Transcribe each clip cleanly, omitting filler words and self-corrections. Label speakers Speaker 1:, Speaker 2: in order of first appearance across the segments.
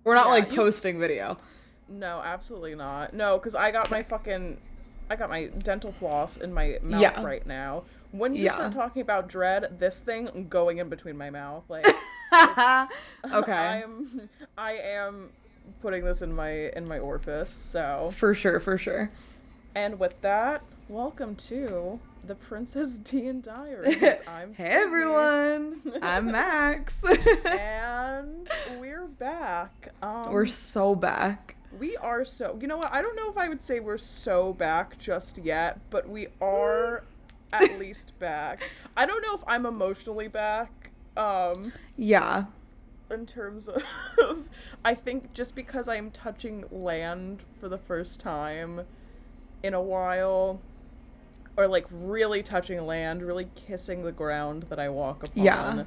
Speaker 1: We're not like posting video.
Speaker 2: No, absolutely not. No, because I got my dental floss in my mouth right now. When you start talking about dread, this thing going in between my mouth, like,
Speaker 1: okay,
Speaker 2: I am putting this in my orifice. So
Speaker 1: for sure.
Speaker 2: And with that, welcome to the Princess D&Diaries. I'm
Speaker 1: Hey everyone, I'm Max,
Speaker 2: and we're back.
Speaker 1: We're so back.
Speaker 2: We are so. You know what? I don't know if I would say we're so back just yet, but we are at least back. I don't know if I'm emotionally back.
Speaker 1: Yeah.
Speaker 2: In terms of, I think just because I'm touching land for the first time in a while, or like really touching land, really kissing the ground that I walk upon.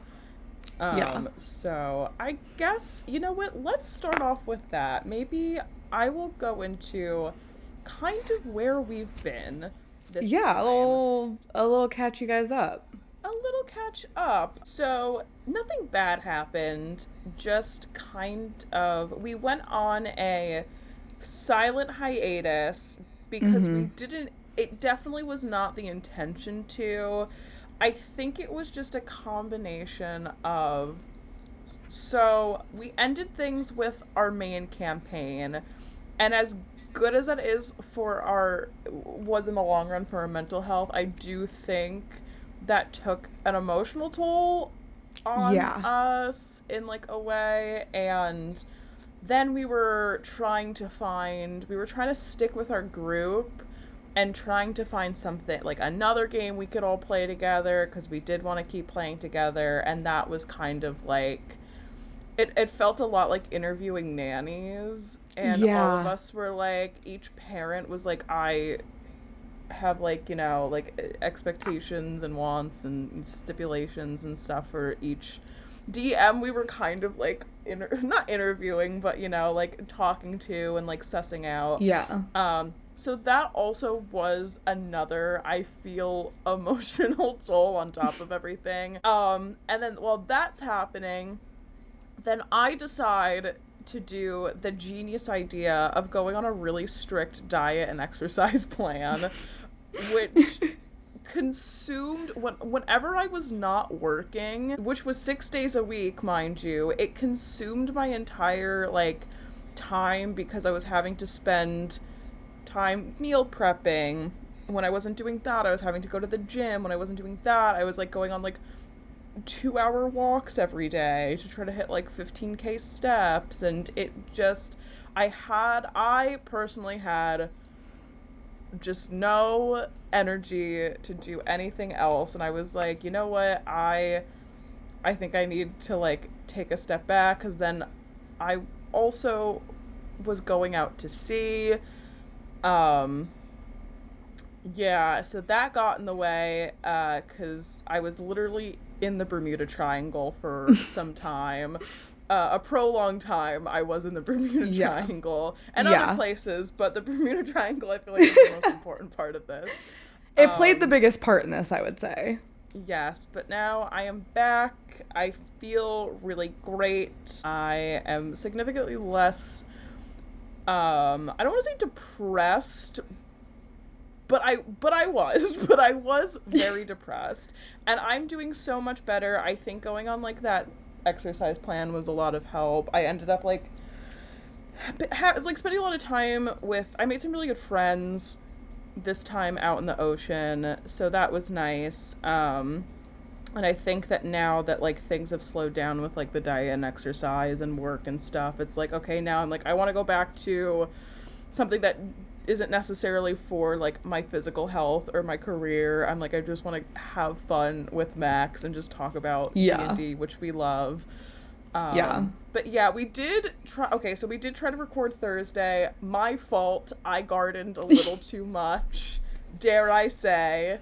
Speaker 2: So I guess, you know what, let's start off with that. Maybe I will go into kind of where we've been this time.
Speaker 1: A little catch you guys up.
Speaker 2: A little catch up. So nothing bad happened, just kind of, we went on a silent hiatus because it definitely was not the intention to. I think it was just a combination of, so we ended things with our main campaign, and as good as that is was in the long run for our mental health, I do think that took an emotional toll on us in like a way. And then we were trying to stick with our group and trying to find something, like another game we could all play together, because we did want to keep playing together. And that was kind of like, it felt a lot like interviewing nannies. And all of us were like, each parent was like, I have like, you know, like expectations and wants and stipulations and stuff for each DM. We were kind of like, not interviewing, but, you know, like talking to and like sussing out. So that also was another, I feel, emotional toll on top of everything. And then while that's happening, then I decide to do the genius idea of going on a really strict diet and exercise plan, which consumed, whenever I was not working, which was 6 days a week, mind you, it consumed my entire, like, time, because I was having to spend time meal prepping. When I wasn't doing that, I was having to go to the gym. When I wasn't doing that, I was like going on like 2-hour walks every day to try to hit like 15k steps. And it just, I personally had just no energy to do anything else. And I was like, you know what, I think I need to like take a step back, because then I also was going out to sea. So that got in the way, because I was literally in the Bermuda Triangle for some time. A prolonged time I was in the Bermuda Triangle and other places, but the Bermuda Triangle, I feel like, is the most important part of this.
Speaker 1: It played the biggest part in this, I would say.
Speaker 2: Yes, but now I am back. I feel really great. I am significantly less, I don't want to say depressed, but I was very depressed, and I'm doing so much better. I think going on like that exercise plan was a lot of help. I ended up like spending a lot of time I made some really good friends this time out in the ocean, so that was nice. And I think that now that like things have slowed down with like the diet and exercise and work and stuff, it's like, okay, now I'm like, I want to go back to something that isn't necessarily for like my physical health or my career. I'm like, I just want to have fun with Max and just talk about D&D, which we love. But yeah, we did try to record Thursday. My fault. I gardened a little too much, dare I say.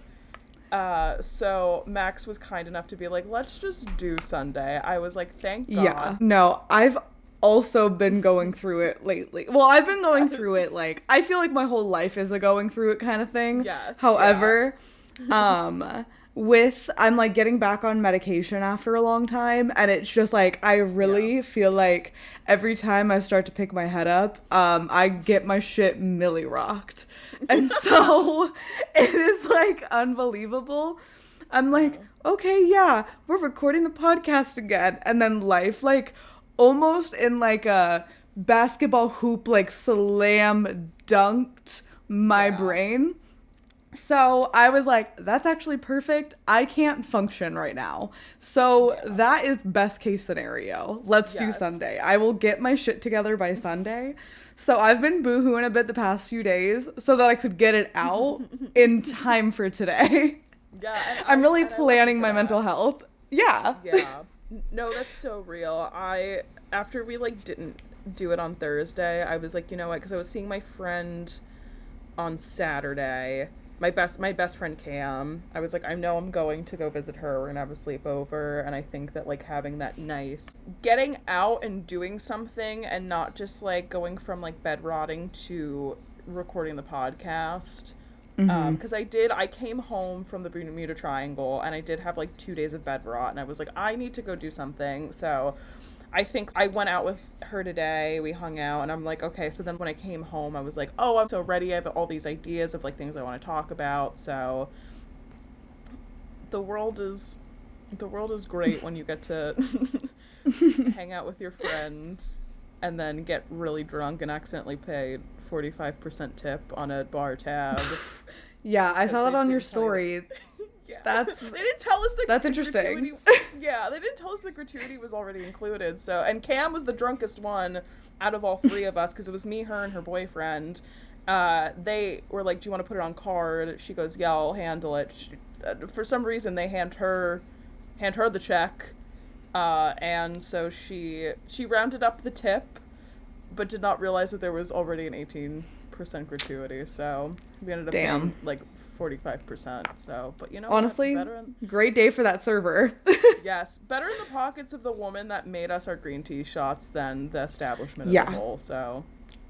Speaker 2: So Max was kind enough to be like, let's just do Sunday. I was like, thank God.
Speaker 1: Yeah. No, I've also been going through it lately. Well, I've been going through it, like, I feel like my whole life is a going through it kind of thing.
Speaker 2: Yes.
Speaker 1: However, I'm like getting back on medication after a long time, and it's just like I really feel like every time I start to pick my head up, I get my shit milli rocked. And so it is like unbelievable. I'm like, okay, yeah, we're recording the podcast again. And then life, like, almost in like a basketball hoop, like, slam dunked my brain. So I was like, that's actually perfect. I can't function right now. So that is best case scenario. Let's do Sunday. I will get my shit together by Sunday. So I've been boohooing a bit the past few days so that I could get it out in time for today.
Speaker 2: Yeah,
Speaker 1: I'm really planning my mental health. Yeah.
Speaker 2: Yeah. No, that's so real. After we like didn't do it on Thursday, I was like, you know what? Because I was seeing my friend on Saturday. My best friend Cam. I was like, I know I'm going to go visit her. We're gonna have a sleepover, and I think that like having that nice getting out and doing something, and not just like going from like bed rotting to recording the podcast. Because I came home from the Bermuda Triangle, and I did have like 2 days of bed rot, and I was like, I need to go do something. So I think I went out with her today, we hung out, and I'm like, okay, so then when I came home, I was like, oh, I'm so ready, I have all these ideas of like things I want to talk about. So the world is great when you get to hang out with your friends and then get really drunk and accidentally pay 45% tip on a bar tab.
Speaker 1: Yeah, I saw that on your story.
Speaker 2: Yeah. They didn't tell us
Speaker 1: that's interesting.
Speaker 2: Yeah, they didn't tell us the gratuity was already included. So, and Cam was the drunkest one out of all three of us because it was me, her, and her boyfriend. They were like, "Do you want to put it on card?" She goes, "Yeah, I'll handle it." For some reason, they hand her the check, and so she rounded up the tip, but did not realize that there was already an 18% gratuity. So we ended up paying like 45%. So, but you know,
Speaker 1: honestly, great day for that server.
Speaker 2: Yes, better in the pockets of the woman that made us our green tea shots than the establishment as a whole. So,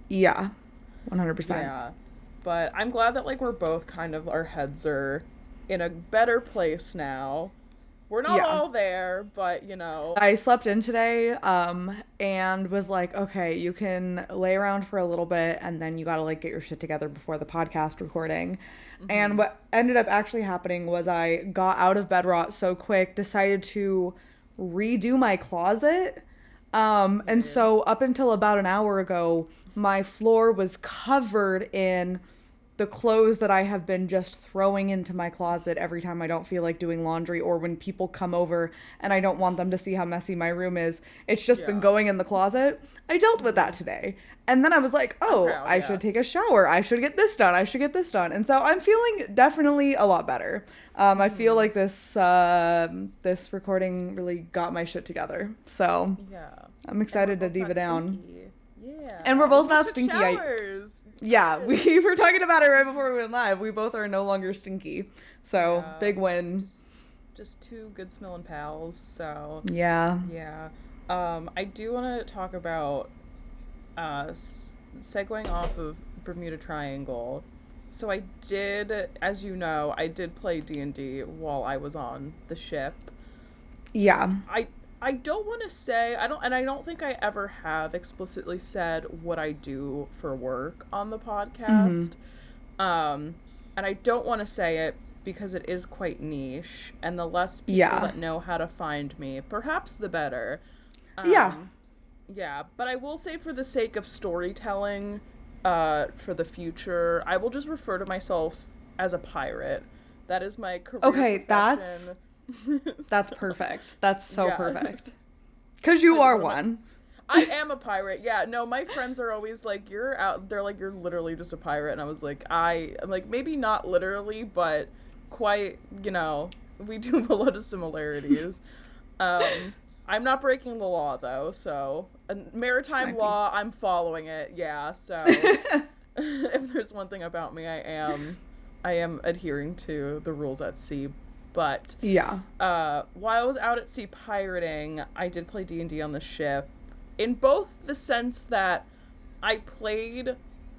Speaker 1: yeah, 100%.
Speaker 2: Yeah, but I'm glad that like we're both kind of, our heads are in a better place now. We're not all there, but you know.
Speaker 1: I slept in today, and was like, okay, you can lay around for a little bit, and then you gotta like get your shit together before the podcast recording. And what ended up actually happening was I got out of bed rot so quick, decided to redo my closet. And so up until about an hour ago, my floor was covered in the clothes that I have been just throwing into my closet every time I don't feel like doing laundry, or when people come over and I don't want them to see how messy my room is. It's just been going in the closet. I dealt with that today. And then I was like, oh, I should take a shower. I should get this done. I should get this done. And so I'm feeling definitely a lot better. I feel like this recording really got my shit together. So I'm excited to diva down.
Speaker 2: Yeah.
Speaker 1: And we're both not stinky. Yeah, we were talking about it right before we went live. We both are no longer stinky. So, big win.
Speaker 2: Just two good smelling pals. So,
Speaker 1: yeah.
Speaker 2: I do want to talk about segueing off of Bermuda Triangle. So I did, as you know, I did play D&D while I was on the ship.
Speaker 1: Yeah.
Speaker 2: I don't want to say, I don't think I ever have explicitly said what I do for work on the podcast. And I don't want to say it because it is quite niche, and the less people that know how to find me, perhaps the better. Yeah, but I will say, for the sake of storytelling, for the future, I will just refer to myself as a pirate. That is my career profession.
Speaker 1: That's perfect. That's so perfect. Because you are one.
Speaker 2: I am a pirate. Yeah, no, my friends are always like, you're out. They're like, you're literally just a pirate. And I was like, I'm like, maybe not literally, but quite, you know, we do have a lot of similarities. I'm not breaking the law, though. So, maritime law, I'm following it. Yeah, so if there's one thing about me, I am adhering to the rules at sea. But while I was out at sea pirating, I did play D&D on the ship, in both the sense that I played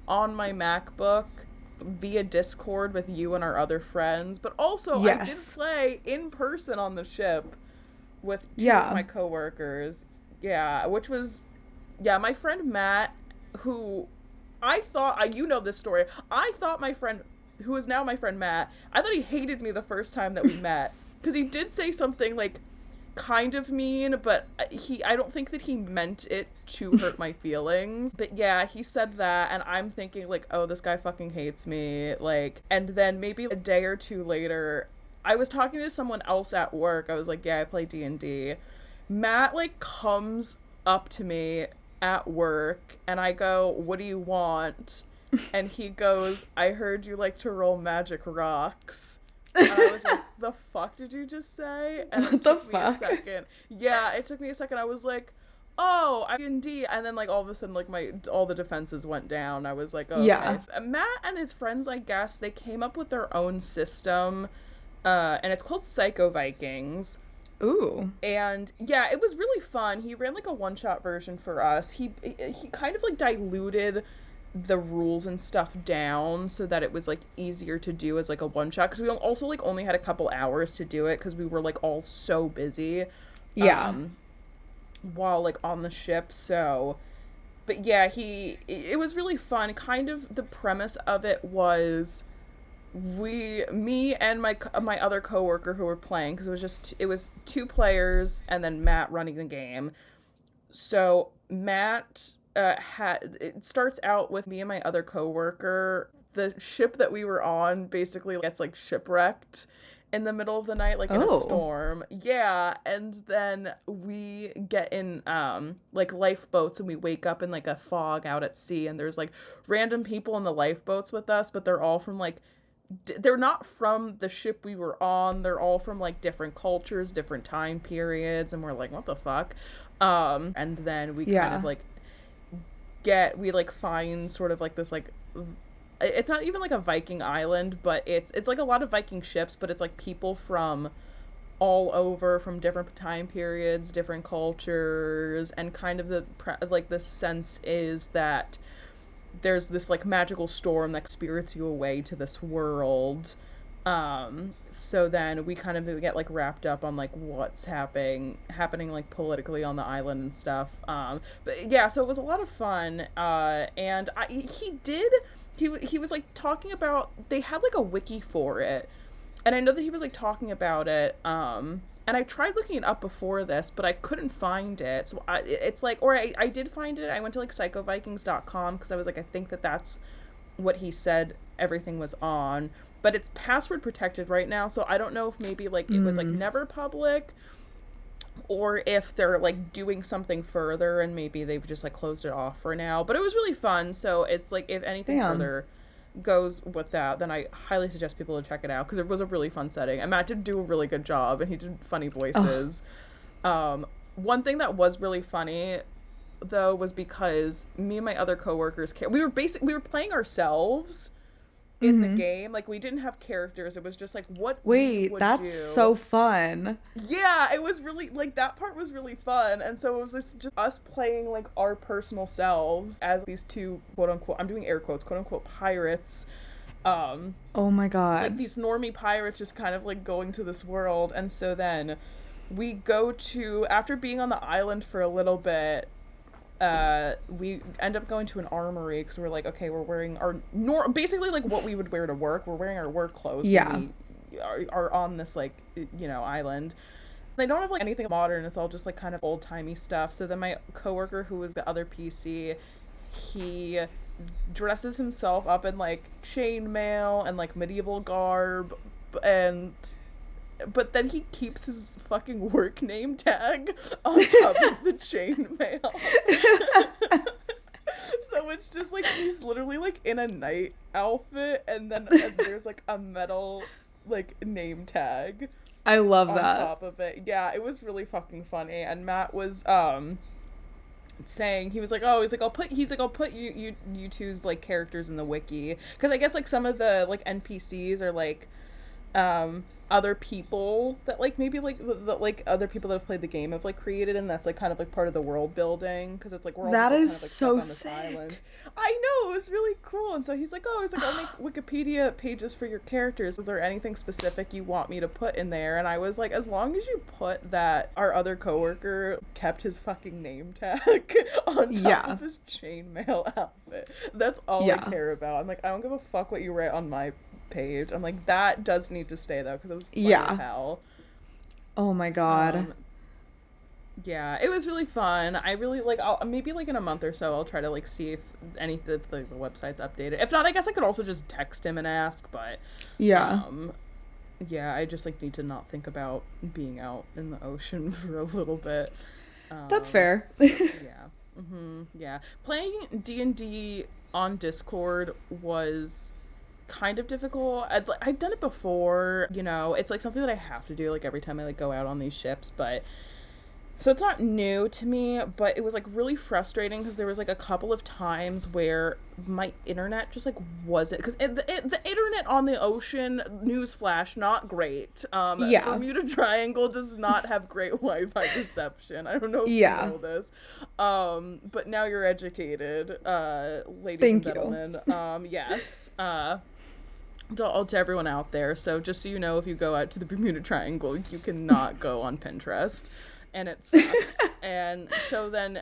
Speaker 2: on my MacBook via Discord with you and our other friends, but also I did play in person on the ship with two of my coworkers. Yeah, which was, my friend Matt, who I thought, you know this story, I thought my friend, who is now my friend Matt, I thought he hated me the first time that we met, because he did say something, like, kind of mean, but I don't think that he meant it to hurt my feelings. But yeah, he said that, and I'm thinking, like, oh, this guy fucking hates me, like, and then maybe a day or two later, I was talking to someone else at work. I was like, yeah, I play D&D. Matt, like, comes up to me at work, and I go, what do you want? And he goes, I heard you like to roll magic rocks. And I was like, the fuck did you just say? And it took me a second. Yeah, it took me a second. I was like, oh, D&D. And then, like, all of a sudden, like, all the defenses went down. I was like, oh, yeah. Okay. Matt and his friends, I guess, they came up with their own system, and it's called Psycho Vikings.
Speaker 1: Ooh.
Speaker 2: And yeah, it was really fun. He ran, like, a one-shot version for us. He kind of, like, diluted the rules and stuff down so that it was, like, easier to do as, like, a one-shot, because we also, like, only had a couple hours to do it because we were, like, all so busy while, like, on the ship. So, but yeah, it was really fun. Kind of the premise of it was me and my other coworker who were playing, because it was 2 players and then Matt running the game. So Matt it starts out with me and my other coworker. The ship that we were on basically gets, like, shipwrecked in the middle of the night, like, in a storm. Yeah, and then we get in, like, lifeboats, and we wake up in, like, a fog out at sea, and there's, like, random people in the lifeboats with us, but they're all from, like, they're not from the ship we were on. They're all from, like, different cultures, different time periods, and we're like, what the fuck? And then we kind of, like, we, like, find sort of, like, this, like, it's not even, like, a Viking island, but it's like a lot of Viking ships, but it's, like, people from all over, from different time periods, different cultures, and kind of the sense is that there's this, like, magical storm that spirits you away to this world. So then we kind of get, like, wrapped up on, like, what's happening, like, politically on the island and stuff. But yeah, so it was a lot of fun. And he was, like, talking about, they had, like, a wiki for it. And I know that he was, like, talking about it. And I tried looking it up before this, but I couldn't find it. So it's like, or I did find it. I went to, like, psychovikings.com because I was like, I think that's what he said everything was on. But it's password protected right now, so I don't know if maybe, like, it was, like, never public, or if they're, like, doing something further and maybe they've just, like, closed it off for now. But it was really fun, so it's like, if anything further goes with that, then I highly suggest people to check it out, because it was a really fun setting, and Matt did do a really good job, and he did funny voices. One thing that was really funny, though, was because me and my other coworkers, we were playing ourselves in the game. Like, we didn't have characters. It was just, like, what we would do.
Speaker 1: So fun.
Speaker 2: Yeah, it was really, like, that part was really fun. And so it was just us playing, like, our personal selves as these 2, quote-unquote, I'm doing air quotes, quote-unquote, pirates.
Speaker 1: Oh my god.
Speaker 2: Like, these normie pirates just kind of, like, going to this world. And so then we go to, after being on the island for a little bit, we end up going to an armory, because we're like, okay, we're wearing our basically, like, what we would wear to work. We're wearing our work clothes.
Speaker 1: Yeah.
Speaker 2: We are on this, like, you know, island. They don't have, like, anything modern. It's all just, like, kind of old-timey stuff. So then my coworker, who was the other PC, he dresses himself up in, like, chainmail and, like, medieval garb, but then he keeps his fucking work name tag on top of the chainmail. So it's just, like, he's literally, like, in a knight outfit, and then there's, like, a metal, like, name tag.
Speaker 1: I love that.
Speaker 2: On top of it. Yeah, it was really fucking funny. And Matt was saying, he was like, I'll put you two's, like, characters in the wiki, because I guess, like, some of the, like, NPCs are, like, other people that like maybe like the like other people that have played the game have like created, and that's like kind of like part of the world building, because it's like we're all
Speaker 1: That
Speaker 2: just, like,
Speaker 1: is
Speaker 2: kind of like
Speaker 1: so
Speaker 2: stuck on this
Speaker 1: sick.
Speaker 2: island. I know, it was really cool. And so he's like, I'll make Wikipedia pages for your characters. Is there anything specific you want me to put in there? And I was like, as long as you put that our other coworker kept his fucking name tag on top of his chainmail outfit, that's all I care about. I'm like, I don't give a fuck what you write on my page. I'm like, that does need to stay though, because it was funny as hell.
Speaker 1: Oh my god.
Speaker 2: Yeah, it was really fun. I really like, I'll maybe like in a month or so I'll try to like see if the website's updated. If not, I guess I could also just text him and ask, but yeah, I just like need to not think about being out in the ocean for a little bit.
Speaker 1: That's fair.
Speaker 2: Yeah. Playing D&D on Discord was kind of difficult. I've done it before, you know, it's like something that I have to do like every time I like go out on these ships, but so it's not new to me, but it was like really frustrating because there was like a couple of times where my internet just like wasn't, because the internet on the ocean, newsflash, not great. Bermuda Triangle does not have great Wi-Fi reception. I don't know if you know this, but now you're educated, ladies and gentlemen. Yes. To everyone out there, so just so you know, if you go out to the Bermuda Triangle, you cannot go on Pinterest. And it sucks. And so then,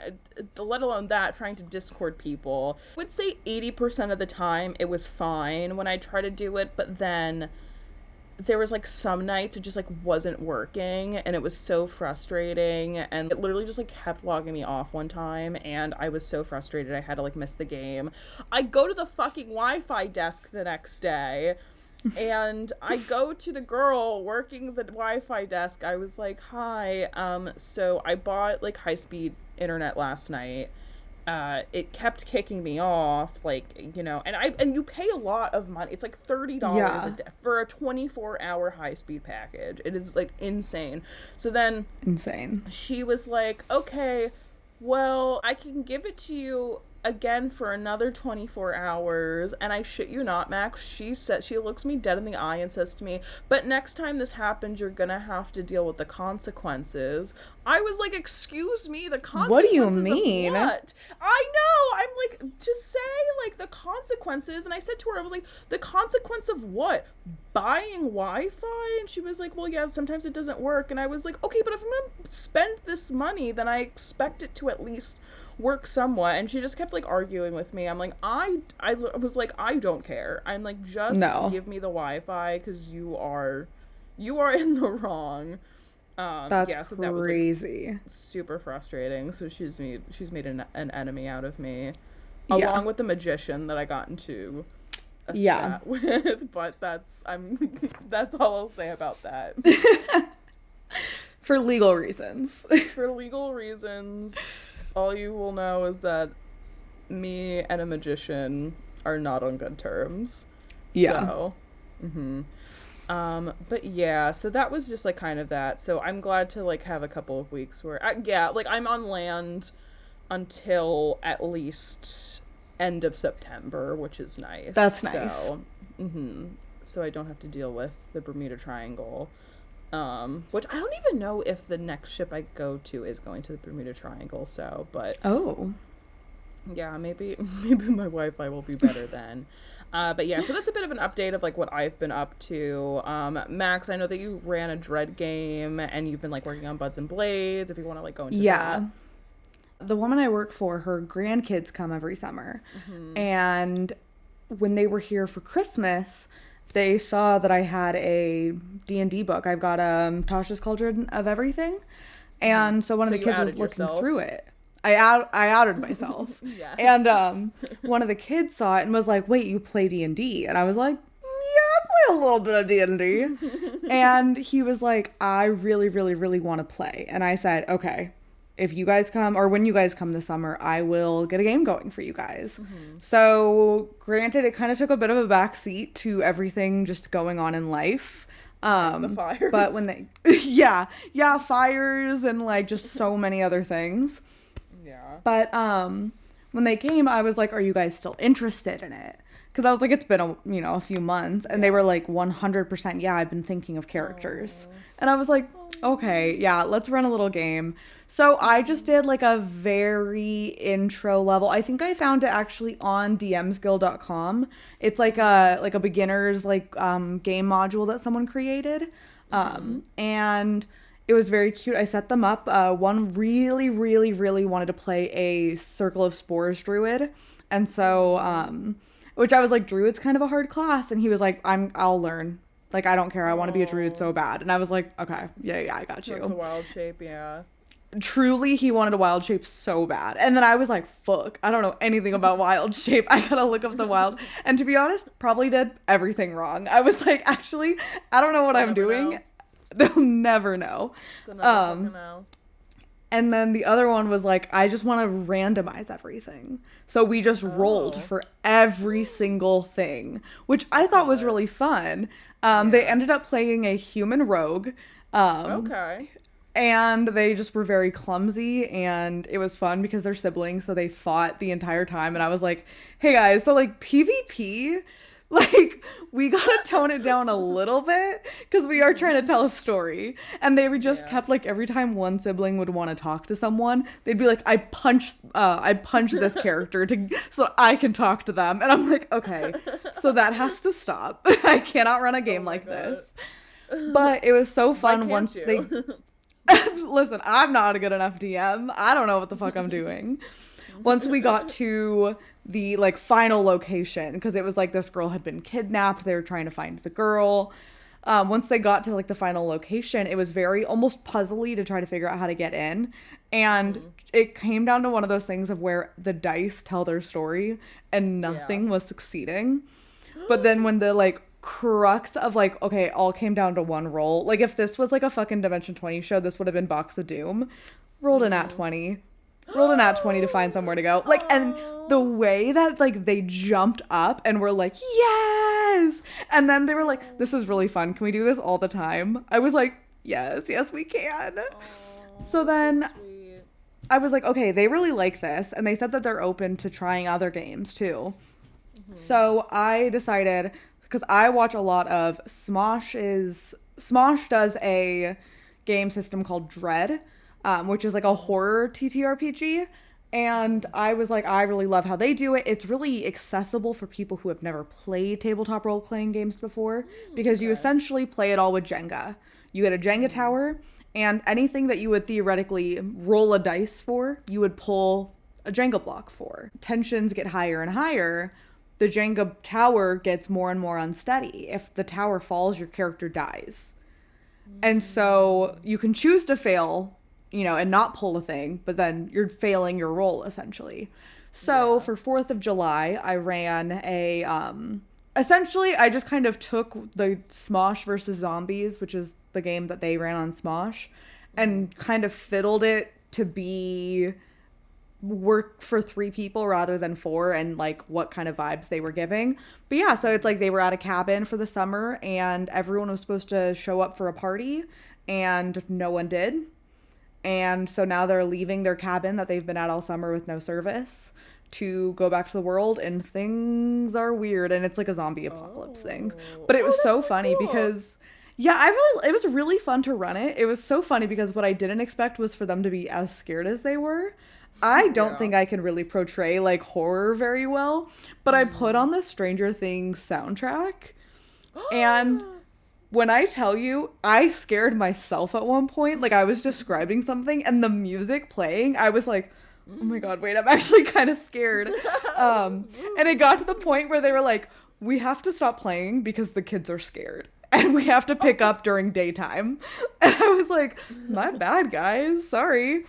Speaker 2: let alone that, trying to Discord people, I would say 80% of the time it was fine when I try to do it, but then there was like some nights it just like wasn't working, and it was so frustrating, and it literally just like kept logging me off one time, and I was so frustrated I had to like miss the game. I go to the fucking Wi-Fi desk the next day, and I go to the girl working the Wi-Fi desk. I was like, hi, so I bought like high-speed internet last night. It kept kicking me off, like, you know, and you pay a lot of money. It's like $30 a day for a 24-hour high-speed package. It is like insane. So then she was like, okay, well, I can give it to you again for another 24 hours, and I shit you not, Max, she looks me dead in the eye and says to me, but next time this happens, you're gonna have to deal with the consequences. I was like, excuse me, the consequences? What do you mean? Of what? I know, I'm like, just say, like, the consequences, and I said to her, I was like, the consequence of what? Buying Wi-Fi? And she was like, well, yeah, sometimes it doesn't work, and I was like, okay, but if I'm gonna spend this money, then I expect it to at least work somewhat. And she just kept like arguing with me. I'm like, I was like, I don't care. I'm like, just give me the Wi-Fi, because you are in the wrong.
Speaker 1: That's
Speaker 2: so
Speaker 1: crazy.
Speaker 2: That was like super frustrating. So she's made an enemy out of me, along with the magician that I got into a spat with. But that's all I'll say about that.
Speaker 1: For legal reasons.
Speaker 2: For legal reasons. All you will know is that me and a magician are not on good terms. So, but yeah, so that was just like kind of that. So I'm glad to like have a couple of weeks where, like I'm on land until at least end of September, which is nice.
Speaker 1: That's nice.
Speaker 2: So, so I don't have to deal with the Bermuda Triangle. Which I don't even know if the next ship I go to is going to the Bermuda Triangle, so, but yeah, maybe my Wi-Fi will be better then. But yeah, so that's a bit of an update of like what I've been up to. Max, I know that you ran a Dread game and you've been like working on Buds and Blades, if you want to like go into that.
Speaker 1: The woman I work for, her grandkids come every summer, and when they were here for Christmas, they saw that I had a D&D book. I've got Tasha's Cauldron of Everything. And so one of the kids was looking through it. I outed myself.
Speaker 2: Yes.
Speaker 1: And one of the kids saw it and was like, wait, you play D&D? And I was like, yeah, I play a little bit of D&D. And he was like, I really, really, really want to play. And I said, okay, if you guys come, or when you guys come this summer, I will get a game going for you guys. So granted, it kind of took a bit of a backseat to everything just going on in life.
Speaker 2: The fires.
Speaker 1: But when they, fires and like just so many other things.
Speaker 2: Yeah.
Speaker 1: But when they came, I was like, are you guys still interested in it? because I was like, it's been a few months, and they were like 100%. Yeah, I've been thinking of characters, and I was like, okay, yeah, let's run a little game. So I just did like a very intro level. I think I found it actually on dmsguild.com. It's like a beginner's game module that someone created. And it was very cute. I set them up. One really, really, really wanted to play a Circle of Spores druid. And so, which I was like, druid's kind of a hard class. And he was like, I'll learn. Like, I don't care. I want to be a druid so bad. And I was like, okay, yeah, I got you.
Speaker 2: That's a wild shape, yeah.
Speaker 1: Truly, he wanted a wild shape so bad. And then I was like, fuck, I don't know anything about wild shape. I gotta look up the wild. And to be honest, probably did everything wrong. I was like, actually, I don't know what I'm doing. Know. They'll never know.
Speaker 2: They'll never know.
Speaker 1: And then the other one was like, I just want to randomize everything. So we just rolled for every single thing, which I thought was really fun. They ended up playing a human rogue.
Speaker 2: Okay.
Speaker 1: And they just were very clumsy, and it was fun because they're siblings, so they fought the entire time. And I was like, hey guys, so like PvP, like we gotta tone it down a little bit because we are trying to tell a story. And they just kept like, every time one sibling would want to talk to someone, they'd be like, I punched this character so I can talk to them. And I'm like, okay, so that has to stop. I cannot run a game like this. But it was so fun once they listen, I'm not a good enough DM. I don't know what the fuck I'm doing. Once we got to the like final location, because it was like this girl had been kidnapped, they were trying to find the girl. Once they got to like the final location, it was very almost puzzly to try to figure out how to get in. And it came down to one of those things of where the dice tell their story and nothing was succeeding. But then when the like crux of like, okay, all came down to one roll. Like if this was like a fucking Dimension 20 show, this would have been Box of Doom. Rolled an at 20. Rolled an at 20 to find somewhere to go. Like, and the way that like they jumped up and were like, yes! And then they were like, this is really fun. Can we do this all the time? I was like, yes, we can. So then I was like, okay, they really like this. And they said that they're open to trying other games too. So I decided, because I watch a lot of Smosh does a game system called Dread, which is like a horror TTRPG. And I was like, I really love how they do it. It's really accessible for people who have never played tabletop role-playing games before, because you essentially play it all with Jenga. You get a Jenga tower, and anything that you would theoretically roll a dice for, you would pull a Jenga block for. Tensions get higher and higher. The Jenga tower gets more and more unsteady. If the tower falls, your character dies. And so you can choose to fail, and not pull a thing, but then you're failing your roll, essentially. So for 4th of July, I ran essentially, I just kind of took the Smosh versus Zombies, which is the game that they ran on Smosh, and kind of fiddled it to be work for 3 people rather than 4, and like what kind of vibes they were giving. But yeah, so it's like they were at a cabin for the summer and everyone was supposed to show up for a party and no one did. And so now they're leaving their cabin that they've been at all summer with no service to go back to the world, and things are weird, and it's like a zombie apocalypse thing. But it was so funny because it was really fun to run it. It was so funny because what I didn't expect was for them to be as scared as they were. I don't think I can really portray like horror very well, but I put on the Stranger Things soundtrack, and when I tell you, I scared myself at one point. Like I was describing something and the music playing, I was like, oh my god, wait, I'm actually kind of scared. And it got to the point where they were like, we have to stop playing because the kids are scared and we have to pick up during daytime. And I was like, my bad, guys, sorry.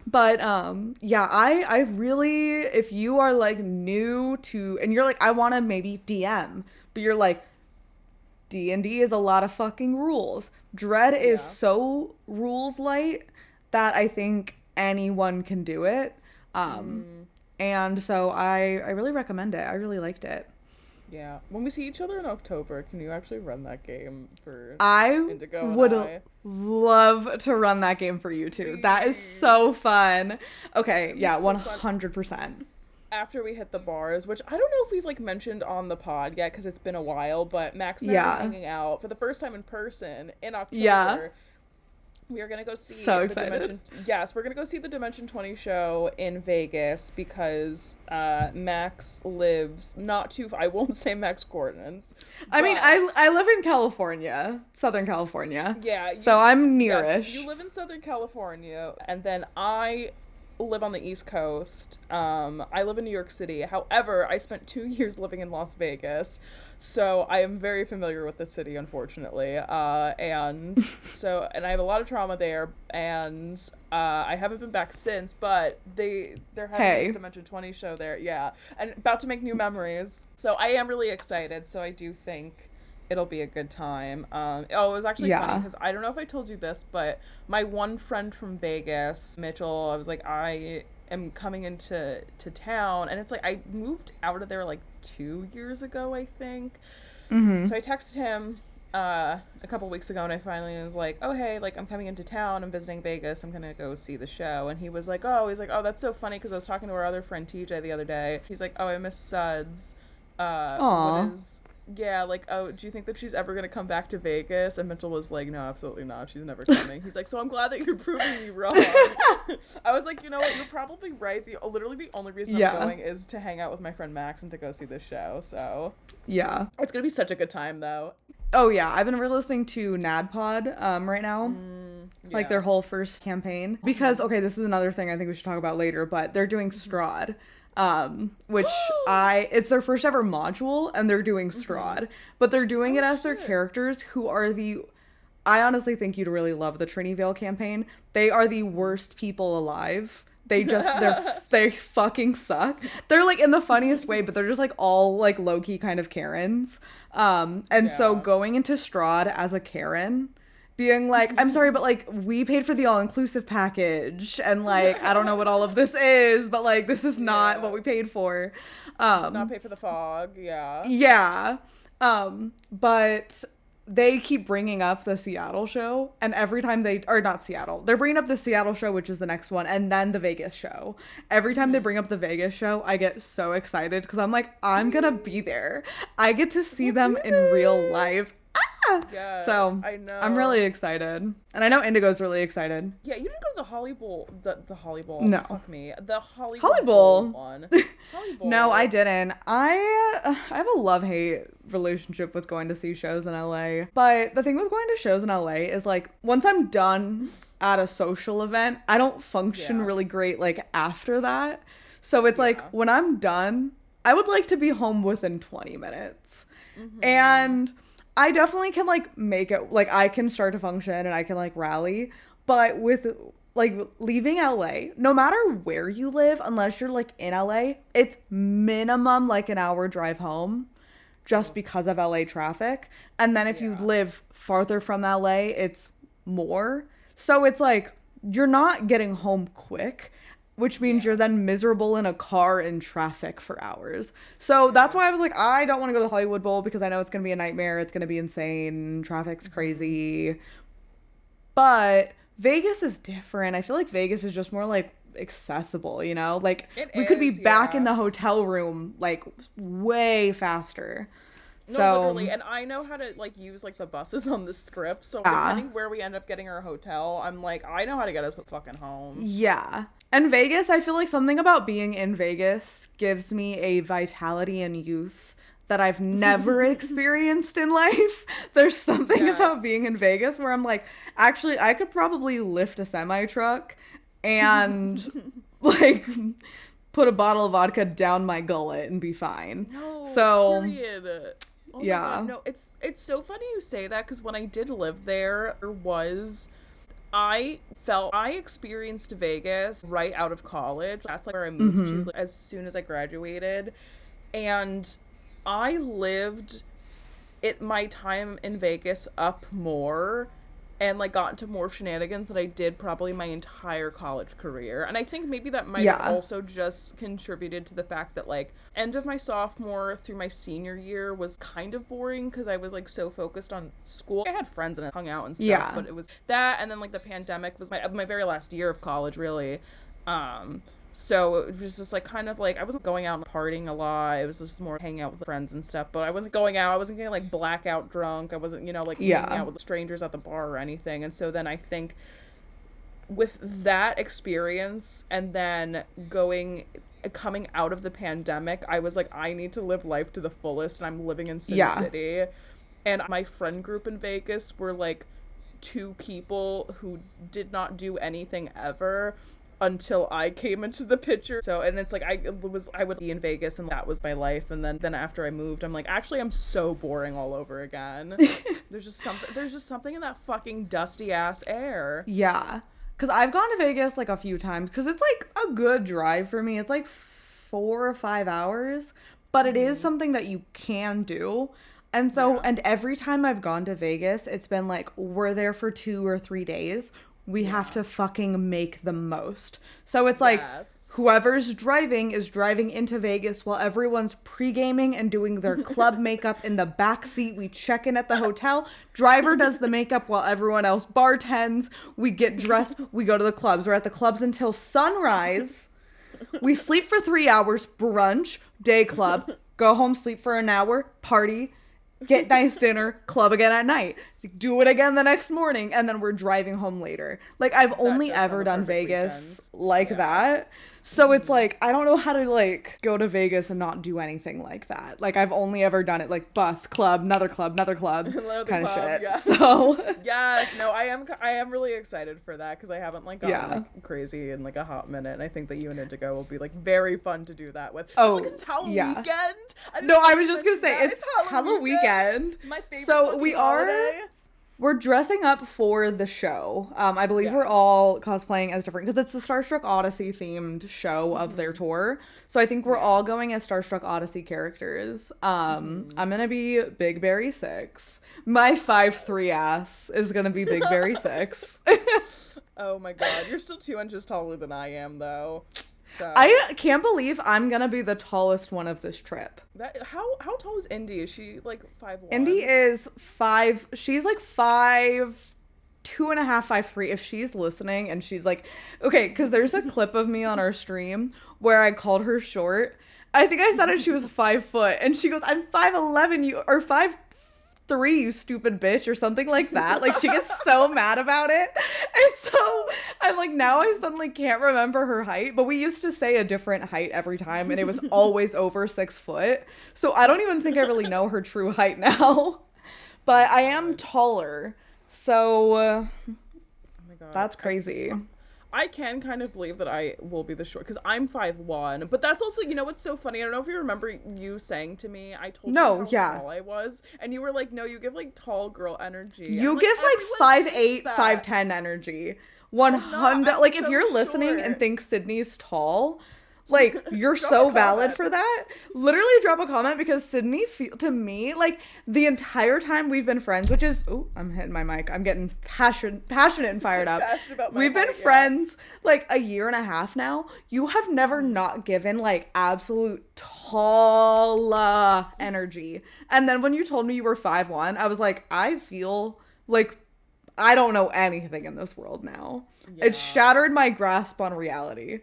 Speaker 1: But I really, if you are like new to, and you're like, I want to maybe DM, but you're like, D&D is a lot of fucking rules. Dread is so rules light that I think anyone can do it. And so I really recommend it. I really liked it.
Speaker 2: Yeah. When we see each other in October, can you actually run that game for
Speaker 1: Indigo? I would love to run that game for you too. Please. That is so fun. Okay, yeah, 100%.
Speaker 2: after we hit the bars, which I don't know if we've like mentioned on the pod yet because it's been a while, but Max and I are hanging out for the first time in person in October.
Speaker 1: Yeah.
Speaker 2: We are gonna go see
Speaker 1: So excited.
Speaker 2: Yes, we're gonna go see the Dimension 20 show in Vegas because Max lives not too I won't say Max Gordon's.
Speaker 1: I mean, I live in California, Southern California.
Speaker 2: Yeah.
Speaker 1: So I'm nearish.
Speaker 2: Yes, you live in Southern California, and then I live on the East Coast. I live in New York City. However, I spent 2 years living in Las Vegas, so I am very familiar with the city, unfortunately. And I have a lot of trauma there, and I haven't been back since. But they're having this Dimension 20 show there, yeah, and about to make new memories. So I am really excited. So I do think it'll be a good time. It was actually funny because I don't know if I told you this, but my one friend from Vegas, Mitchell, I was like, I am coming into town, and it's like I moved out of there like 2 years ago, I think. Mm-hmm. So I texted him a couple weeks ago, and I finally was like, oh hey, like I'm coming into town, I'm visiting Vegas, I'm gonna go see the show. And he was like, oh that's so funny because I was talking to our other friend TJ the other day. He's like, oh, I miss Suds. Yeah, like, oh, do you think that she's ever going to come back to Vegas? And Mitchell was like, no, absolutely not. She's never coming. He's like, so I'm glad that you're proving me wrong. I was like, you know what? You're probably right. Literally the only reason I'm going is to hang out with my friend Max and to go see this show. So
Speaker 1: yeah.
Speaker 2: It's going to be such a good time, though.
Speaker 1: Oh, yeah. I've been listening to NADPOD right now. Like their whole first campaign. Because, okay, this is another thing I think we should talk about later, but they're doing Strahd. Which it's their first ever module, and they're doing Strahd, but they're doing it as their characters who are I honestly think you'd really love the Trinity Vale campaign. They are the worst people alive. They fucking suck. They're like in the funniest way, but they're just like all like low-key kind of Karens. So going into Strahd as a Karen, being like, I'm sorry, but like we paid for the all-inclusive package, and like I don't know what all of this is, but like this is not what we paid for.
Speaker 2: Did not pay for the fog.
Speaker 1: Yeah. But they keep bringing up the Seattle show, and every time they're bringing up the Seattle show, which is the next one, and then the Vegas show. Every time they bring up the Vegas show, I get so excited because I'm like, I'm gonna be there. I get to see them in real life.
Speaker 2: Yeah,
Speaker 1: so
Speaker 2: I know.
Speaker 1: I'm really excited, and I know Indigo's really excited.
Speaker 2: Yeah, you didn't go to the Holly Bowl. The Holly Bowl.
Speaker 1: No.
Speaker 2: Fuck me. The Holly
Speaker 1: Bowl
Speaker 2: one. Holly Bowl.
Speaker 1: No, I didn't. I have a love-hate relationship with going to see shows in LA. But the thing with going to shows in LA is like once I'm done at a social event, I don't function really great like after that. So it's like when I'm done, I would like to be home within 20 minutes. Mm-hmm. And I definitely can like make it, like I can start to function and I can like rally, but with like leaving LA, no matter where you live, unless you're like in LA, it's minimum like an hour drive home just because of LA traffic. And then if you live farther from LA, it's more. So it's like you're not getting home quick, which means you're then miserable in a car in traffic for hours. So that's why I was like, I don't want to go to the Hollywood Bowl because I know it's going to be a nightmare. It's going to be insane. Traffic's crazy. But Vegas is different. I feel like Vegas is just more like accessible, you know? Like we could be back in the hotel room like way faster.
Speaker 2: No, literally, and I know how to like use like the buses on the Strip, so depending where we end up getting our hotel, I'm like, I know how to get us fucking home.
Speaker 1: Yeah. And Vegas, I feel like something about being in Vegas gives me a vitality and youth that I've never experienced in life. There's something about being in Vegas where I'm like, actually, I could probably lift a semi-truck and like put a bottle of vodka down my gullet and be fine.
Speaker 2: No,
Speaker 1: so
Speaker 2: period. Oh yeah. My God, no, it's so funny you say that because when I did live there I experienced Vegas right out of college. That's like where I moved to as soon as I graduated. And I lived my time in Vegas up more and like got into more shenanigans than I did probably my entire college career. And I think maybe that might have also just contributed to the fact that like end of my sophomore through my senior year was kind of boring because I was like so focused on school. I had friends and I hung out and stuff, but it was that, and then like the pandemic was my very last year of college really. So it was just like kind of like I wasn't going out and partying a lot. It was just more hanging out with friends and stuff. But I wasn't going out. I wasn't getting like blackout drunk. I wasn't, like hanging out with strangers at the bar or anything. And so then I think with that experience and then coming out of the pandemic, I was like, I need to live life to the fullest, and I'm living in Sin City. And my friend group in Vegas were like 2 people who did not do anything ever until I came into the picture. So, and it's like I would be in Vegas and that was my life, and then after I moved, I'm like, actually I'm so boring all over again. There's just something in that fucking dusty ass air.
Speaker 1: Yeah. Cause I've gone to Vegas like a few times, cause it's like a good drive for me. It's like 4 or 5 hours, but it is something that you can do. And so, and every time I've gone to Vegas, it's been like, we're there for 2 or 3 days. We have to fucking make the most. So it's like, whoever's driving is driving into Vegas while everyone's pre-gaming and doing their club makeup in the back seat. We check in at the hotel. Driver does the makeup while everyone else bartends. We get dressed. We go to the clubs. We're at the clubs until sunrise. We sleep for 3 hours, brunch, day club, go home, sleep for an hour, party, get nice dinner, club again at night, do it again the next morning, and then we're driving home later. Like, I've only ever done Vegas like that. So it's like, I don't know how to like go to Vegas and not do anything like that. Like, I've only ever done it like bus, club, another club kind of shit. Yeah. So
Speaker 2: yes, no, I am really excited for that, because I haven't like gone like crazy in like a hot minute, and I think that you and Indigo will be like very fun to do that with.
Speaker 1: Oh,
Speaker 2: like, it's Halloween weekend.
Speaker 1: I was just gonna say it's Halloween weekend.
Speaker 2: My favorite.
Speaker 1: So
Speaker 2: holiday.
Speaker 1: We're dressing up for the show. I believe we're all cosplaying as different, because it's the Starstruck Odyssey themed show of their tour. So I think we're all going as Starstruck Odyssey characters. I'm going to be Big Berry 6. My 5'3" ass is going to be Big Berry 6.
Speaker 2: Oh my god. You're still 2 inches taller than I am, though. So.
Speaker 1: I can't believe I'm gonna be the tallest one of this trip.
Speaker 2: How tall is Indy? Is she like 5'1"?
Speaker 1: Indy is 5. She's like 5'2.5", 5'3". If she's listening and she's like, okay, because there's a clip of me on our stream where I called her short. I think I said it. She was 5 foot, and she goes, "I'm 5'11", or 5'3", you stupid bitch," or something like that. Like, she gets so mad about it. And so I'm like, now I suddenly can't remember her height, but we used to say a different height every time, and it was always over 6 foot. So I don't even think I really know her true height now. But I am taller. So
Speaker 2: oh my God,
Speaker 1: that's crazy.
Speaker 2: I can kind of believe that I will be the short, because I'm 5'1", but that's also, what's so funny? I don't know if you remember you saying to me, I told you how tall I was, and you were like, no, you give like tall girl energy.
Speaker 1: You give like 5'8", 5'10" energy. 100. Like, if you're listening and think Sydney's tall, like, you're so valid for that. Literally drop a comment, because Sydney, to me, like, the entire time we've been friends, which is, I'm hitting my mic. I'm getting passionate and fired up. We've been friends like a year and a half now. You have never not given like absolute tall energy. And then when you told me you were 5'1", I was like, I feel like I don't know anything in this world now. Yeah. It shattered my grasp on reality.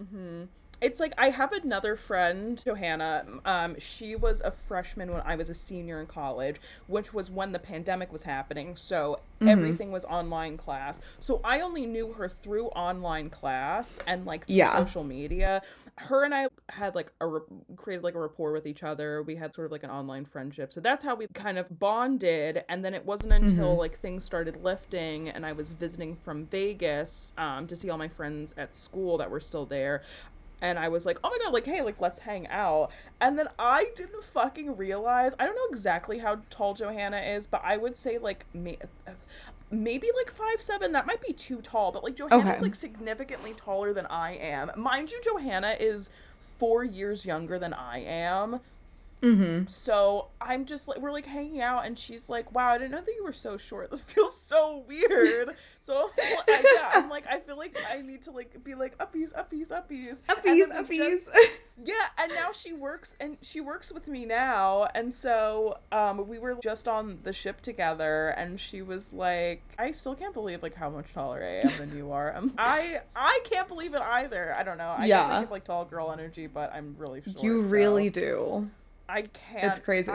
Speaker 2: Mm-hmm. It's like, I have another friend, Johanna. She was a freshman when I was a senior in college, which was when the pandemic was happening. So everything was online class. So I only knew her through online class and like through social media. Her and I had like created like a rapport with each other. We had sort of like an online friendship. So that's how we kind of bonded. And then it wasn't until like things started lifting and I was visiting from Vegas to see all my friends at school that were still there. And I was like, oh my God, like, hey, like, let's hang out. And then I didn't fucking realize, I don't know exactly how tall Johanna is, but I would say like maybe like 5'7". That might be too tall, but like Johanna's like significantly taller than I am. Mind you, Johanna is 4 years younger than I am. So I'm just like, we're like hanging out and she's like, wow, I didn't know that you were so short. This feels so weird. So I'm like, I feel like I need to like be like uppies.
Speaker 1: And now
Speaker 2: now she works with me now, and so we were just on the ship together, and she was like, I still can't believe like how much taller I am than you are. I can't believe it either. I don't know. I guess I give like tall girl energy, but I'm really short.
Speaker 1: You really do.
Speaker 2: I can't.
Speaker 1: It's crazy.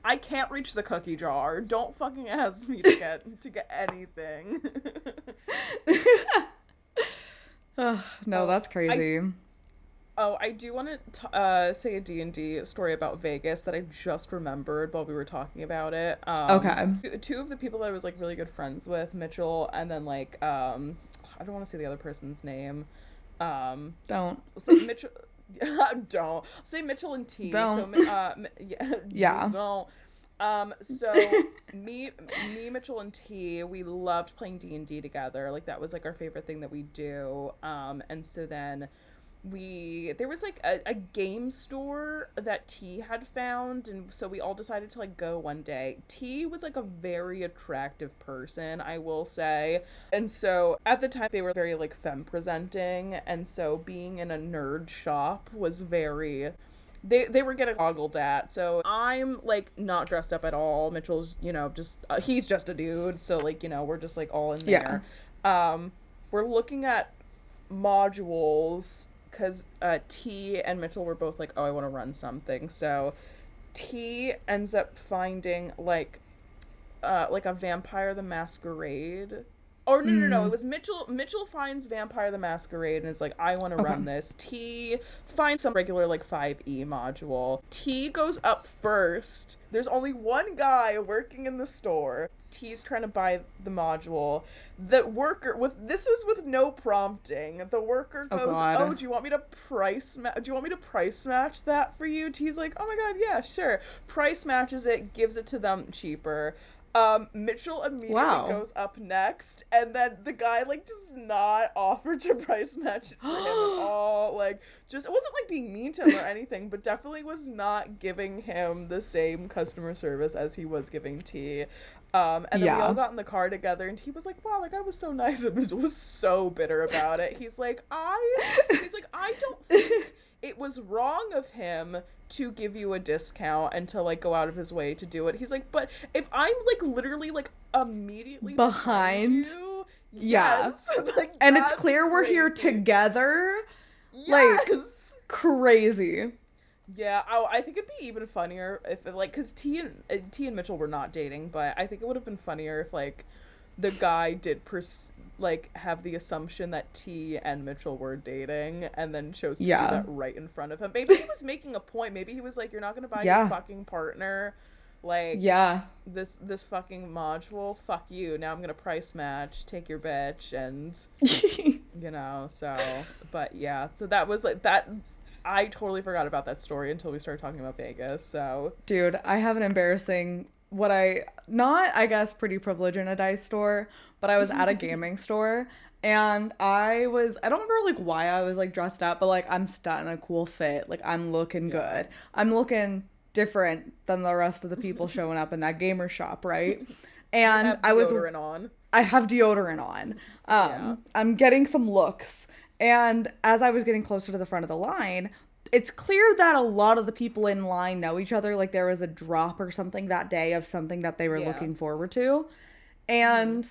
Speaker 2: I can't reach the cookie jar. Don't fucking ask me to get anything.
Speaker 1: No, that's crazy.
Speaker 2: I do want to say a D&D story about Vegas that I just remembered while we were talking about it.
Speaker 1: Okay.
Speaker 2: Two of the people that I was like really good friends with, Mitchell, and then like I don't want to say the other person's name.
Speaker 1: Don't.
Speaker 2: Say Mitchell. Don't say Mitchell and T.
Speaker 1: Don't.
Speaker 2: So
Speaker 1: Yeah.
Speaker 2: Just don't. So me, Mitchell, and T, we loved playing D&D together. Like that was like our favorite thing that we do. And so then there was like a game store that T had found, and so we all decided to like go one day. T was like a very attractive person, I will say, and so at the time they were very like femme presenting, and so being in a nerd shop was very they were getting goggled at. So I'm like not dressed up at all. Mitchell's, just he's just a dude, so like we're just like all in there. We're looking at modules because T and Mitchell were both like, oh, I want to run something. So T ends up finding like a Vampire the Masquerade. Or no, it was Mitchell. Mitchell finds Vampire the Masquerade and is like, I want to run this. T finds some regular like 5e module. T goes up first. There's only one guy working in the store. T's trying to buy the module. The worker this was with no prompting. The worker goes, "Oh, do you want me to price match that for you?" T's like, "Oh my god, yeah, sure." Price matches it, gives it to them cheaper. Mitchell immediately goes up next, and then the guy like does not offer to price match it for him at all. Like, just, it wasn't like being mean to him or anything, but definitely was not giving him the same customer service as he was giving T. And then we all got in the car together, and he was like, wow, like I was so nice, and Mitchell was so bitter about it. He's like, I don't think it was wrong of him to give you a discount and to like go out of his way to do it. He's like, but if I'm like literally like immediately behind you, yes. Like,
Speaker 1: and it's clear we're here together.
Speaker 2: Yes.
Speaker 1: Like, crazy.
Speaker 2: Yeah, I think it'd be even funnier if like, because T and Mitchell were not dating, but I think it would have been funnier if like the guy did have the assumption that T and Mitchell were dating and then chose to do that right in front of him. Maybe he was making a point. Maybe he was like, you're not gonna buy your fucking partner like this fucking module, fuck you, now I'm gonna price match, take your bitch, and so but yeah, so that was like that. I totally forgot about that story until we started talking about Vegas. So
Speaker 1: dude, I have an embarrassing I guess pretty privileged in a dice store, but I was at a gaming store, and I don't remember like why I was like dressed up, but like I'm stunting a cool fit, like I'm looking good, I'm looking different than the rest of the people showing up in that gamer shop, right? And I have deodorant on. I'm getting some looks, and as I was getting closer to the front of the line, it's clear that a lot of the people in line know each other. Like there was a drop or something that day of something that they were looking forward to. And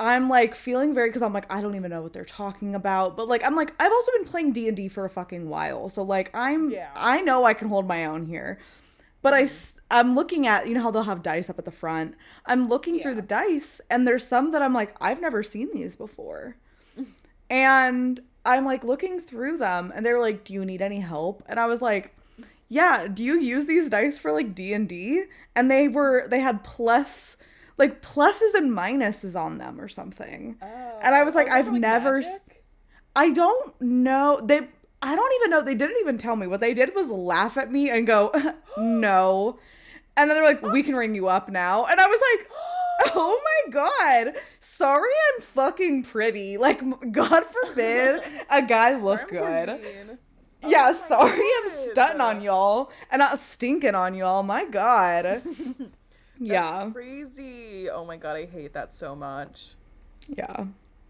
Speaker 1: I'm like feeling because I'm like, I don't even know what they're talking about. But like, I'm like, I've also been playing D&D for a fucking while. So like, I know I can hold my own here. But I'm looking at, how they'll have dice up at the front. I'm looking through the dice, and there's some that I'm like, I've never seen these before. And I'm like looking through them, and they're like, do you need any help? And I was like, yeah, do you use these dice for like D&D? And they had pluses and minuses on them or something. Oh, and I was like, I've never, magic? I don't know. I don't even know. They didn't even tell me. What they did was laugh at me and go, no. And then they're like, we can ring you up now. And I was like, oh my god, sorry I'm fucking pretty. Like, God forbid a guy look good. Yeah, sorry I'm stunting on y'all and not stinking on y'all. My god.
Speaker 2: That's crazy. Oh my god, I hate that so much.
Speaker 1: Yeah.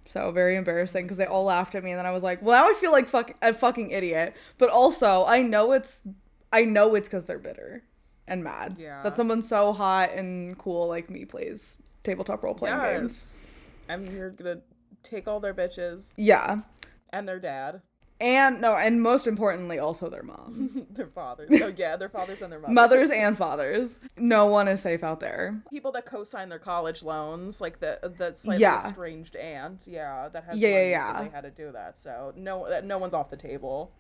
Speaker 1: So very embarrassing because they all laughed at me, and then I was like, well, now I feel like a fucking idiot. But also, I know it's because they're bitter and mad that someone so hot and cool like me plays tabletop role-playing games.
Speaker 2: And you're gonna take all their bitches.
Speaker 1: Yeah.
Speaker 2: And their dad.
Speaker 1: And most importantly, also their mom.
Speaker 2: Their fathers. Oh yeah, their fathers and their mothers.
Speaker 1: Mothers and fathers. No one is safe out there.
Speaker 2: People that co-sign their college loans, like the slightly estranged aunt, that has money, so they had to do that. So no one's off the table.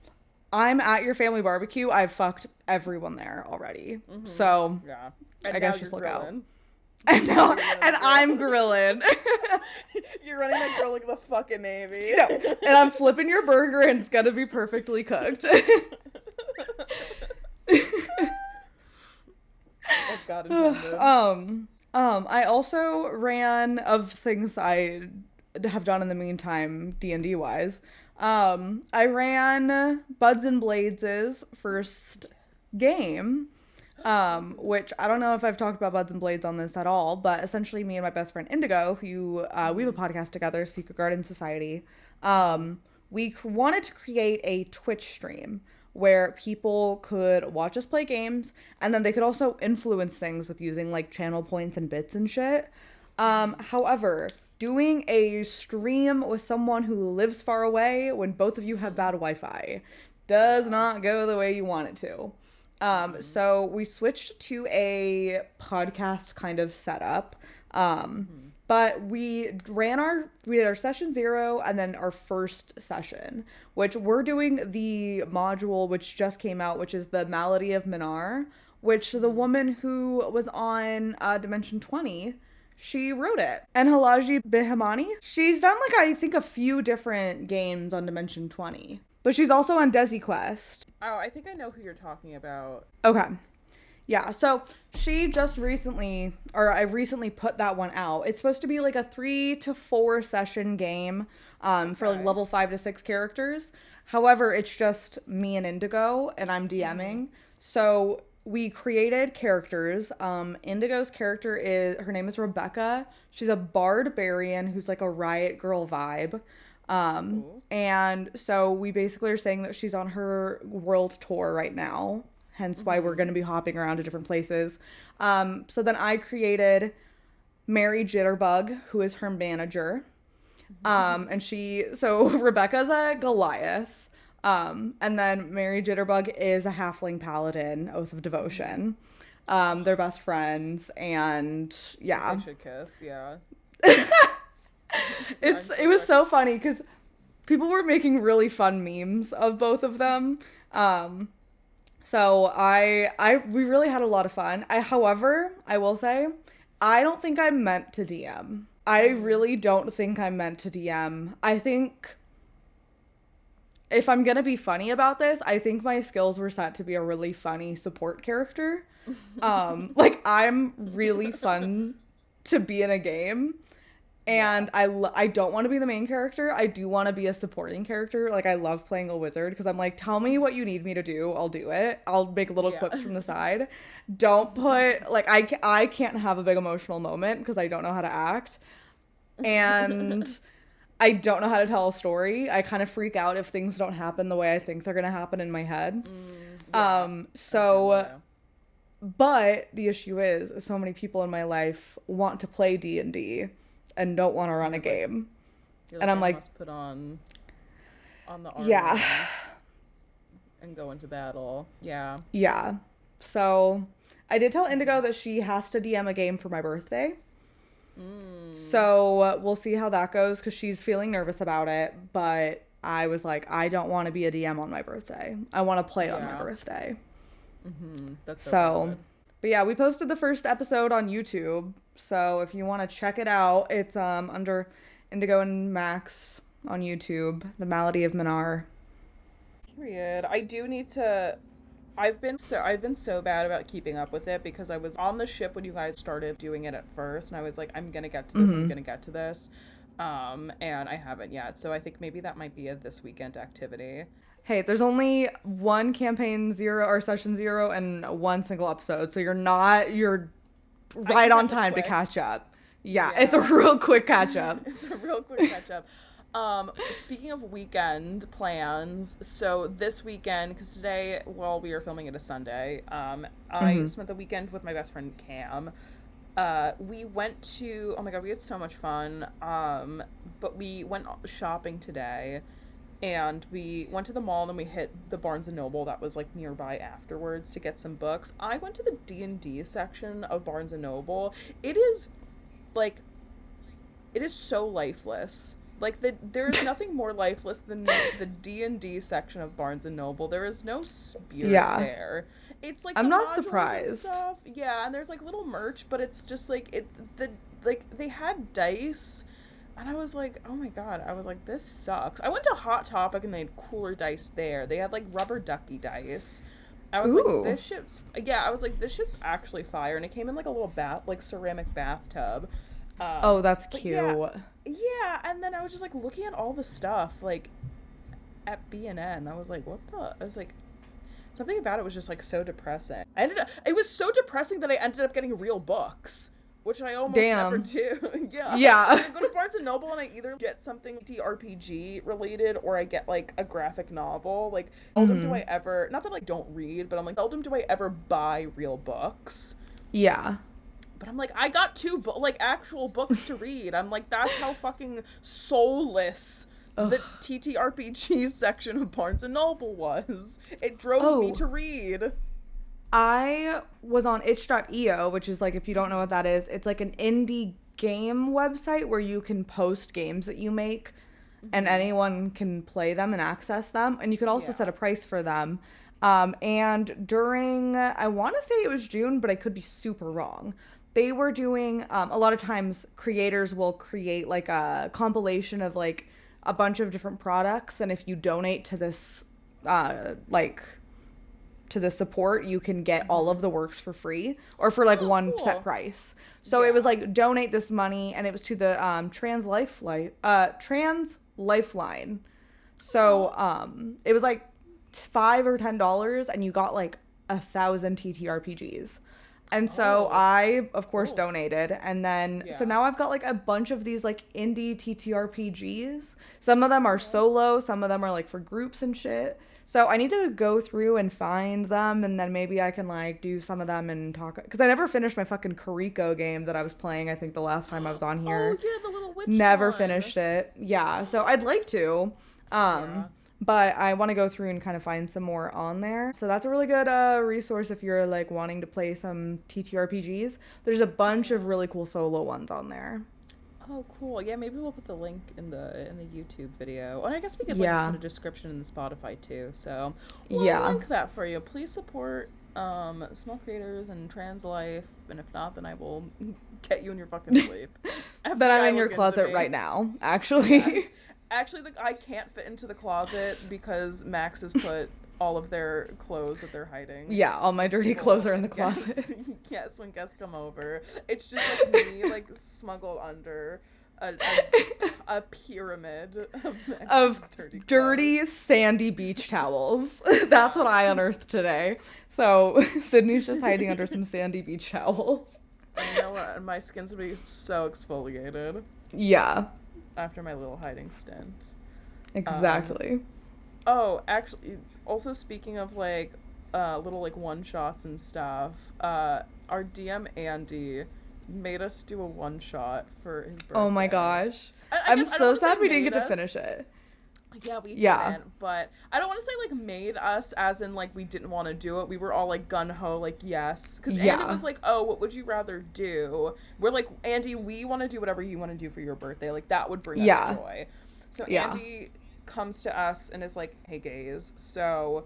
Speaker 1: I'm at your family barbecue. I've fucked everyone there already. Mm-hmm. So I guess just look out. And I'm grilling.
Speaker 2: You're running that grill like the fucking Navy.
Speaker 1: No, and I'm flipping your burger, and it's gonna be perfectly cooked.
Speaker 2: Oh, God intended.
Speaker 1: I also ran, of things I have done in the meantime, D&D wise. I ran Buds and Blades' first game. Which I don't know if I've talked about Buds and Blades on this at all, but essentially me and my best friend Indigo, who we have a podcast together, Secret Garden Society, we wanted to create a Twitch stream where people could watch us play games, and then they could also influence things with using like channel points and bits and shit. However, doing a stream with someone who lives far away when both of you have bad Wi-Fi does not go the way you want it to. So we switched to a podcast kind of setup. But we did our session 0 and then our first session, which we're doing the module which just came out, which is the Malady of Minar, which the woman who was on Dimension 20, she wrote it. And Halaji Bihamani, she's done like I think a few different games on Dimension 20. But she's also on Desi Quest.
Speaker 2: Oh, I think I know who you're talking about.
Speaker 1: Okay. Yeah, so she I recently put that one out. It's supposed to be like a 3 to 4 session game for like level 5 to 6 characters. However, it's just me and Indigo, and I'm DMing. So we created characters. Indigo's character her name is Rebecca. She's a barbarian who's like a riot girl vibe. And so we basically are saying that she's on her world tour right now, hence why we're going to be hopping around to different places. So then I created Mary Jitterbug, who is her manager. And so Rebecca's a Goliath. And then Mary Jitterbug is a halfling paladin, Oath of Devotion. They're best friends, and yeah.
Speaker 2: They should kiss, yeah.
Speaker 1: It was so funny because people were making really fun memes of both of them. So we really had a lot of fun. However, I will say, I don't think I'm meant to DM. I really don't think I'm meant to DM. I think if I'm gonna be funny about this, I think my skills were set to be a really funny support character. Like I'm really fun to be in a game. And I don't want to be the main character. I do want to be a supporting character. Like, I love playing a wizard because I'm like, tell me what you need me to do. I'll do it. I'll make little quips from the side. Don't put, like, I can't have a big emotional moment because I don't know how to act. And I don't know how to tell a story. I kind of freak out if things don't happen the way I think they're going to happen in my head. But the issue is so many people in my life want to play D&D. And don't want to run a game. And I'm like,
Speaker 2: must put on the armor and go into battle.
Speaker 1: Yeah. So I did tell Indigo that she has to DM a game for my birthday. So we'll see how that goes because she's feeling nervous about it. But I was like, I don't want to be a DM on my birthday. I want to play on my birthday.
Speaker 2: That's
Speaker 1: so
Speaker 2: good.
Speaker 1: But yeah, we posted the first episode on YouTube, so if you want to check it out, it's under Indigo and Max on YouTube, The Malady of Minar.
Speaker 2: Period. I do need to. I've been so bad about keeping up with it because I was on the ship when you guys started doing it at first, and I was like, I'm gonna get to this. I'm gonna get to this, and I haven't yet. So I think maybe that might be a this weekend activity.
Speaker 1: Hey, there's only one campaign 0 or session 0 and one single episode, so you're right on time to catch up. Yeah,
Speaker 2: Yeah.
Speaker 1: it's a real quick catch up.
Speaker 2: It's a real quick catch up. Speaking of weekend plans, so this weekend, because today, well, we are filming it a Sunday, I spent the weekend with my best friend Cam. We went to, oh my god, we had so much fun. But we went shopping today, and we went to the mall, and then we hit the Barnes and Noble that was like nearby afterwards to get some books. I went to the D&D section of Barnes and Noble. It is like, it is so lifeless. Like, there is nothing more lifeless than the D&D section of Barnes and Noble. There is no spirit there. It's like,
Speaker 1: I'm
Speaker 2: the
Speaker 1: not
Speaker 2: modules
Speaker 1: surprised.
Speaker 2: and stuff. Yeah, and there's like little merch, but it's just like they had dice, and I was like, oh my god, I was like, this sucks. I went to Hot Topic and they had cooler dice there. They had like rubber ducky dice. I was like, this shit's, yeah, I was like, this shit's actually fire, and it came in like a little ceramic bathtub.
Speaker 1: Oh, that's cute.
Speaker 2: Yeah, and then I was just like looking at all the stuff like at B&N. I was like, what the? I was like, something about it was just like so depressing. It was so depressing that I ended up getting real books, which I almost never do. Yeah. I go to Barnes and Noble and I either get something TTRPG related or I get like a graphic novel. Like, seldom do I ever, not that I don't read, but I'm like, seldom do I ever buy real books.
Speaker 1: Yeah.
Speaker 2: But I'm like, I got two actual books to read. I'm like, that's how fucking soulless the TTRPGs section of Barnes and Noble was. It drove me to read.
Speaker 1: I was on itch.io, which is like, if you don't know what that is, it's like an indie game website where you can post games that you make and anyone can play them and access them. And you can also set a price for them. And during, I want to say it was June, but I could be super wrong. They were doing, a lot of times creators will create like a compilation of like a bunch of different products. And if you donate to this, to the support, you can get all of the works for free or for like one set price. So it was like, donate this money, and it was to the Trans Lifeline. So it was like $5 or $10, and you got like 1,000 TTRPGs. And so I, of course, donated. And then, so now I've got like a bunch of these like indie TTRPGs. Some of them are solo. Some of them are like for groups and shit. So I need to go through and find them. And then maybe I can like do some of them and talk. Because I never finished my fucking Kariko game that I was playing, I think, the last time I was on here.
Speaker 2: Oh, yeah, the little witch
Speaker 1: Never
Speaker 2: one.
Speaker 1: finished it. Yeah. So I'd like to. But I want to go through and kind of find some more on there. So that's a really good resource if you're like wanting to play some TTRPGs. There's a bunch of really cool solo ones on there.
Speaker 2: Oh, cool. Yeah, maybe we'll put the link in the YouTube video. And I guess we could like put a description in the Spotify too. So we'll link that for you. Please support small creators and trans life. And if not, then I will get you in your fucking sleep.
Speaker 1: Then I'm in your closet right now, actually.
Speaker 2: Yes. Actually, I can't fit into the closet because Max has put all of their clothes that they're hiding.
Speaker 1: Yeah, all my dirty clothes are in the closet.
Speaker 2: Yes, when guests come over. It's just like me, like, smuggled under a pyramid of
Speaker 1: dirty sandy beach towels. That's what I unearthed today. So Sydney's just hiding under some sandy beach towels.
Speaker 2: And you know what? My skin's gonna be so exfoliated.
Speaker 1: Yeah.
Speaker 2: After my little hiding stint.
Speaker 1: Exactly.
Speaker 2: Actually, also speaking of like little like one shots and stuff, our DM Andy made us do a one shot for his birthday.
Speaker 1: Oh my gosh. I'm so sad we didn't get to finish it.
Speaker 2: Yeah, we didn't, but I don't want to say like made us as in like we didn't want to do it. We were all like gun ho, like yes, because Andy was like, "Oh, what would you rather do?" We're like, "Andy, we want to do whatever you want to do for your birthday. Like that would bring us joy." So Andy comes to us and is like, "Hey, gays, so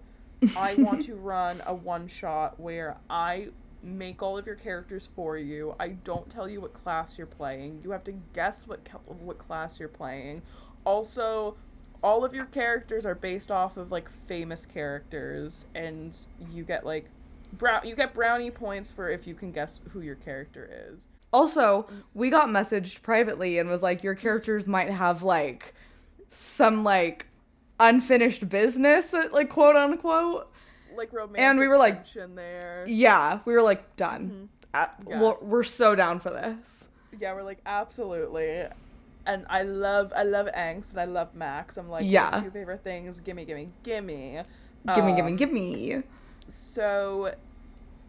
Speaker 2: I want to run a one shot where I make all of your characters for you. I don't tell you what class you're playing. You have to guess what class you're playing. Also, all of your characters are based off of like famous characters, and you get like brownie points for if you can guess who your character is."
Speaker 1: Also, we got messaged privately and was like, your characters might have like some like unfinished business, like quote unquote,
Speaker 2: like romantic
Speaker 1: and we were like
Speaker 2: tension there.
Speaker 1: Yeah, we were like, done.
Speaker 2: Yes.
Speaker 1: We're so down for this.
Speaker 2: Yeah, we're like, absolutely. And I love angst and I love Max. I'm like,
Speaker 1: Yeah.
Speaker 2: my two favorite things, gimme, gimme, gimme.
Speaker 1: Gimme.
Speaker 2: So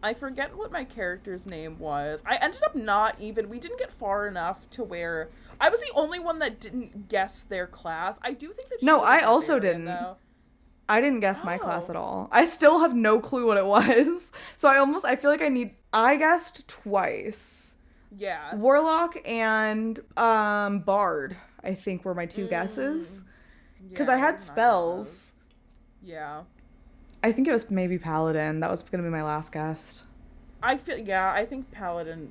Speaker 2: I forget what my character's name was. I ended up not even, we didn't get far enough to where I was the only one that didn't guess their class. I do think that she
Speaker 1: No,
Speaker 2: was a
Speaker 1: I also
Speaker 2: barbarian,
Speaker 1: didn't.
Speaker 2: though.
Speaker 1: I didn't guess my class
Speaker 2: Oh,
Speaker 1: at all. I still have no clue what it was. So I feel like I guessed twice.
Speaker 2: yes.
Speaker 1: Warlock and Bard, I think were my two guesses. Because I
Speaker 2: Yeah,
Speaker 1: had
Speaker 2: those are neither of those.
Speaker 1: spells.
Speaker 2: Yeah.
Speaker 1: I think it was maybe Paladin. That was going to be my last guess.
Speaker 2: I think Paladin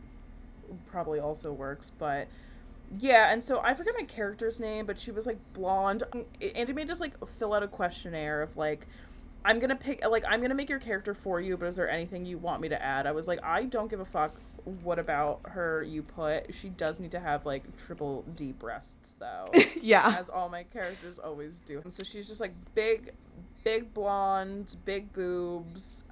Speaker 2: probably also works, but yeah, and so I forget my character's name, but she was like blonde. Andy made us like fill out a questionnaire of like, I'm gonna make your character for you, but is there anything you want me to add? I was like, I don't give a fuck what about her you put. She does need to have like triple D breasts though.
Speaker 1: Yeah.
Speaker 2: As all my characters always do. So she's just like big blonde, big boobs.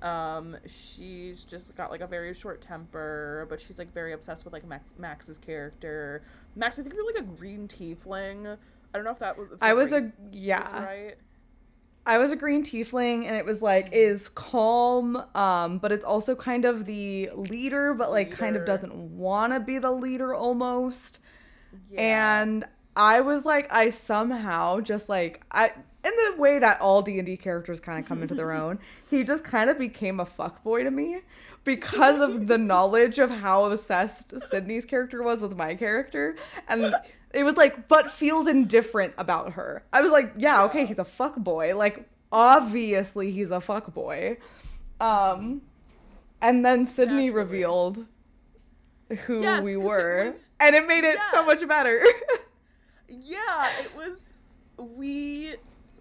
Speaker 2: She's just got like a very short temper, but she's like very obsessed with like Max's character. Max, I think you're like a green tiefling. I don't know if that was.
Speaker 1: I was
Speaker 2: right.
Speaker 1: I was a green tiefling, and it was like is calm, but it's also kind of the leader, but like kind of doesn't want to be the leader almost.
Speaker 2: Yeah.
Speaker 1: And I was like, I somehow just like in the way that all D&D characters kind of come into their own, he just kind of became a fuckboy to me because of the knowledge of how obsessed Sydney's character was with my character. And it was like, but feels indifferent about her. I was like, yeah, okay, he's a fuckboy. Like, obviously he's a fuckboy. And then Sydney revealed who we were. And it made it so much better.
Speaker 2: Yeah, it was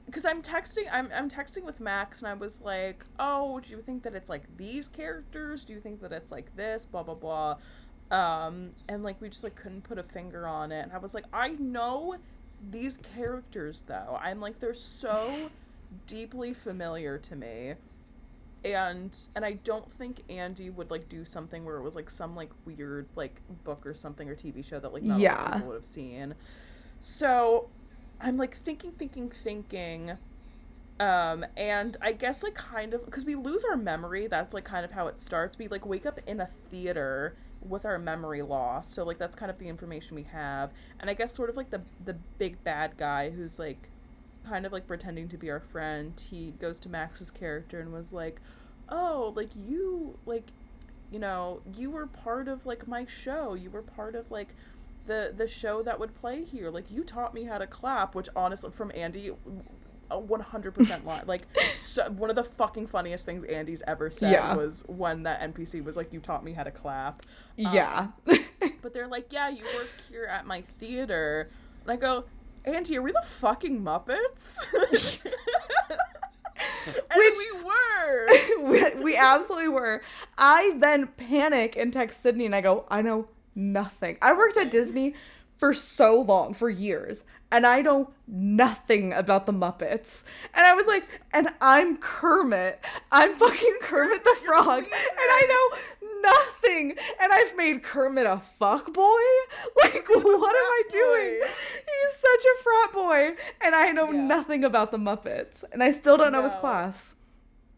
Speaker 2: because I'm texting with Max, and I was like, oh, do you think that it's like these characters? Do you think that it's like this? Blah blah blah. And like we just like couldn't put a finger on it. And I was like, I know these characters though. I'm like, they're so deeply familiar to me. And I don't think Andy would like do something where it was like some like weird like book or something or TV show that like not a lot of people would have seen. So I'm like thinking. And I guess like kind of because we lose our memory, that's like kind of how it starts. We like wake up in a theater with our memory loss. So like that's kind of the information we have. And I guess sort of like the big bad guy who's like kind of like pretending to be our friend, he goes to Max's character and was like, oh, like you were part of like my show. You were part of like the show that would play here. Like you taught me how to clap, which honestly from Andy, 100% line. Like one of the fucking funniest things Andy's ever said was when that NPC was like, you taught me how to clap. But they're like, yeah, you work here at my theater. And I go, Andy, are we the fucking Muppets?
Speaker 1: Which
Speaker 2: we were.
Speaker 1: we absolutely were. I then panic and text Sydney and I go, I know nothing. I worked at Disney for so long, for years, and I know nothing about the Muppets. And I was like, and I'm Kermit. I'm fucking Kermit the Frog. And I know nothing. And I've made Kermit a fuckboy? Like, what am I doing? He's such a frat boy. And I know nothing about the Muppets. And I still don't know his class.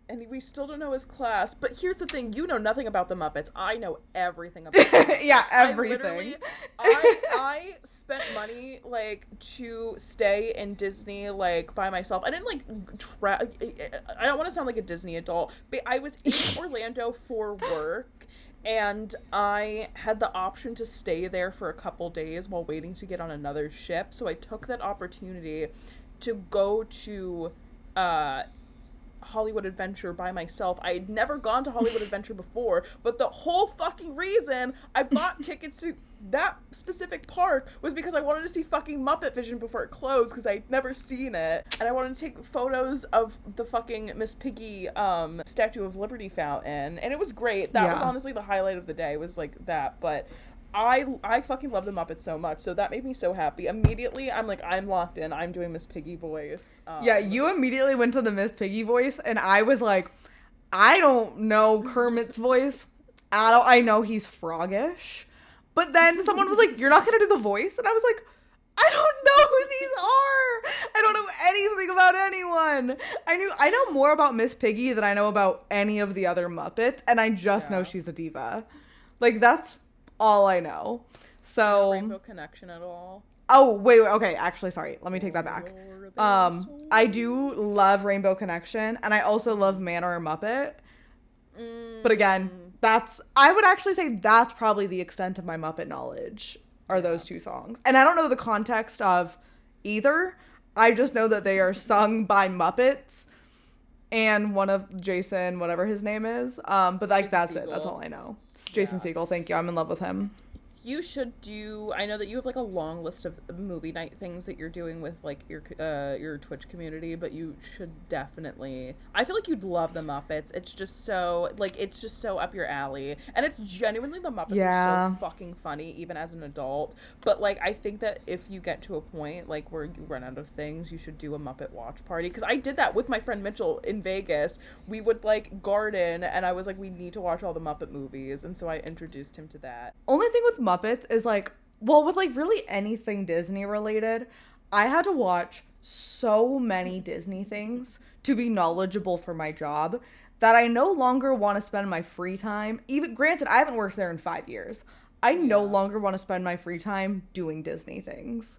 Speaker 2: And we still don't know his class. But here's the thing. You know nothing about the Muppets. I know everything about the Muppets.
Speaker 1: Yeah, everything.
Speaker 2: I spent money, like, to stay in Disney, like, by myself. I didn't, like, I don't want to sound like a Disney adult, but I was in Orlando for work, and I had the option to stay there for a couple days while waiting to get on another ship. So I took that opportunity to go to, Hollywood Adventure by myself. I had never gone to Hollywood Adventure before, but the whole fucking reason I bought tickets to that specific park was because I wanted to see fucking Muppet Vision before it closed, because I'd never seen it, and I wanted to take photos of the fucking Miss Piggy Statue of Liberty fountain, and it was great. That was honestly the highlight of the day, was like that. But I fucking love the Muppets so much, so that made me so happy. Immediately, I'm like, I'm locked in. I'm doing Miss Piggy voice.
Speaker 1: Yeah, you immediately went to the Miss Piggy voice, and I was like, I don't know Kermit's voice at all. I know he's froggish. But then someone was like, you're not going to do the voice? And I was like, I don't know who these are. I don't know anything about anyone. I know more about Miss Piggy than I know about any of the other Muppets, and I just know she's a diva. Like, that's all I know. So
Speaker 2: Rainbow Connection at all?
Speaker 1: Oh, wait, okay, actually, sorry. Let me take that back. I do love Rainbow Connection, and I also love Man or Muppet. But again, I would actually say that's probably the extent of my Muppet knowledge, are those two songs. And I don't know the context of either. I just know that they are sung by Muppets and one of Jason, whatever his name is. But like, that's it. That's all I know. It's Jason Segel. Thank you. I'm in love with him.
Speaker 2: You should do, I know that you have like a long list of movie night things that you're doing with like your Twitch community, but you should definitely, I feel like you'd love the Muppets. It's just so up your alley. And it's genuinely, the Muppets are so fucking funny, even as an adult. But like, I think that if you get to a point like where you run out of things, you should do a Muppet watch party. Because I did that with my friend Mitchell in Vegas. We would like garden, and I was like, we need to watch all the Muppet movies. And so I introduced him to that.
Speaker 1: Only thing with Muppets is like, well, with like really anything Disney related, I had to watch so many Disney things to be knowledgeable for my job that I no longer want to spend my free time. Even granted, I haven't worked there in 5 years. I no longer want to spend my free time doing Disney things.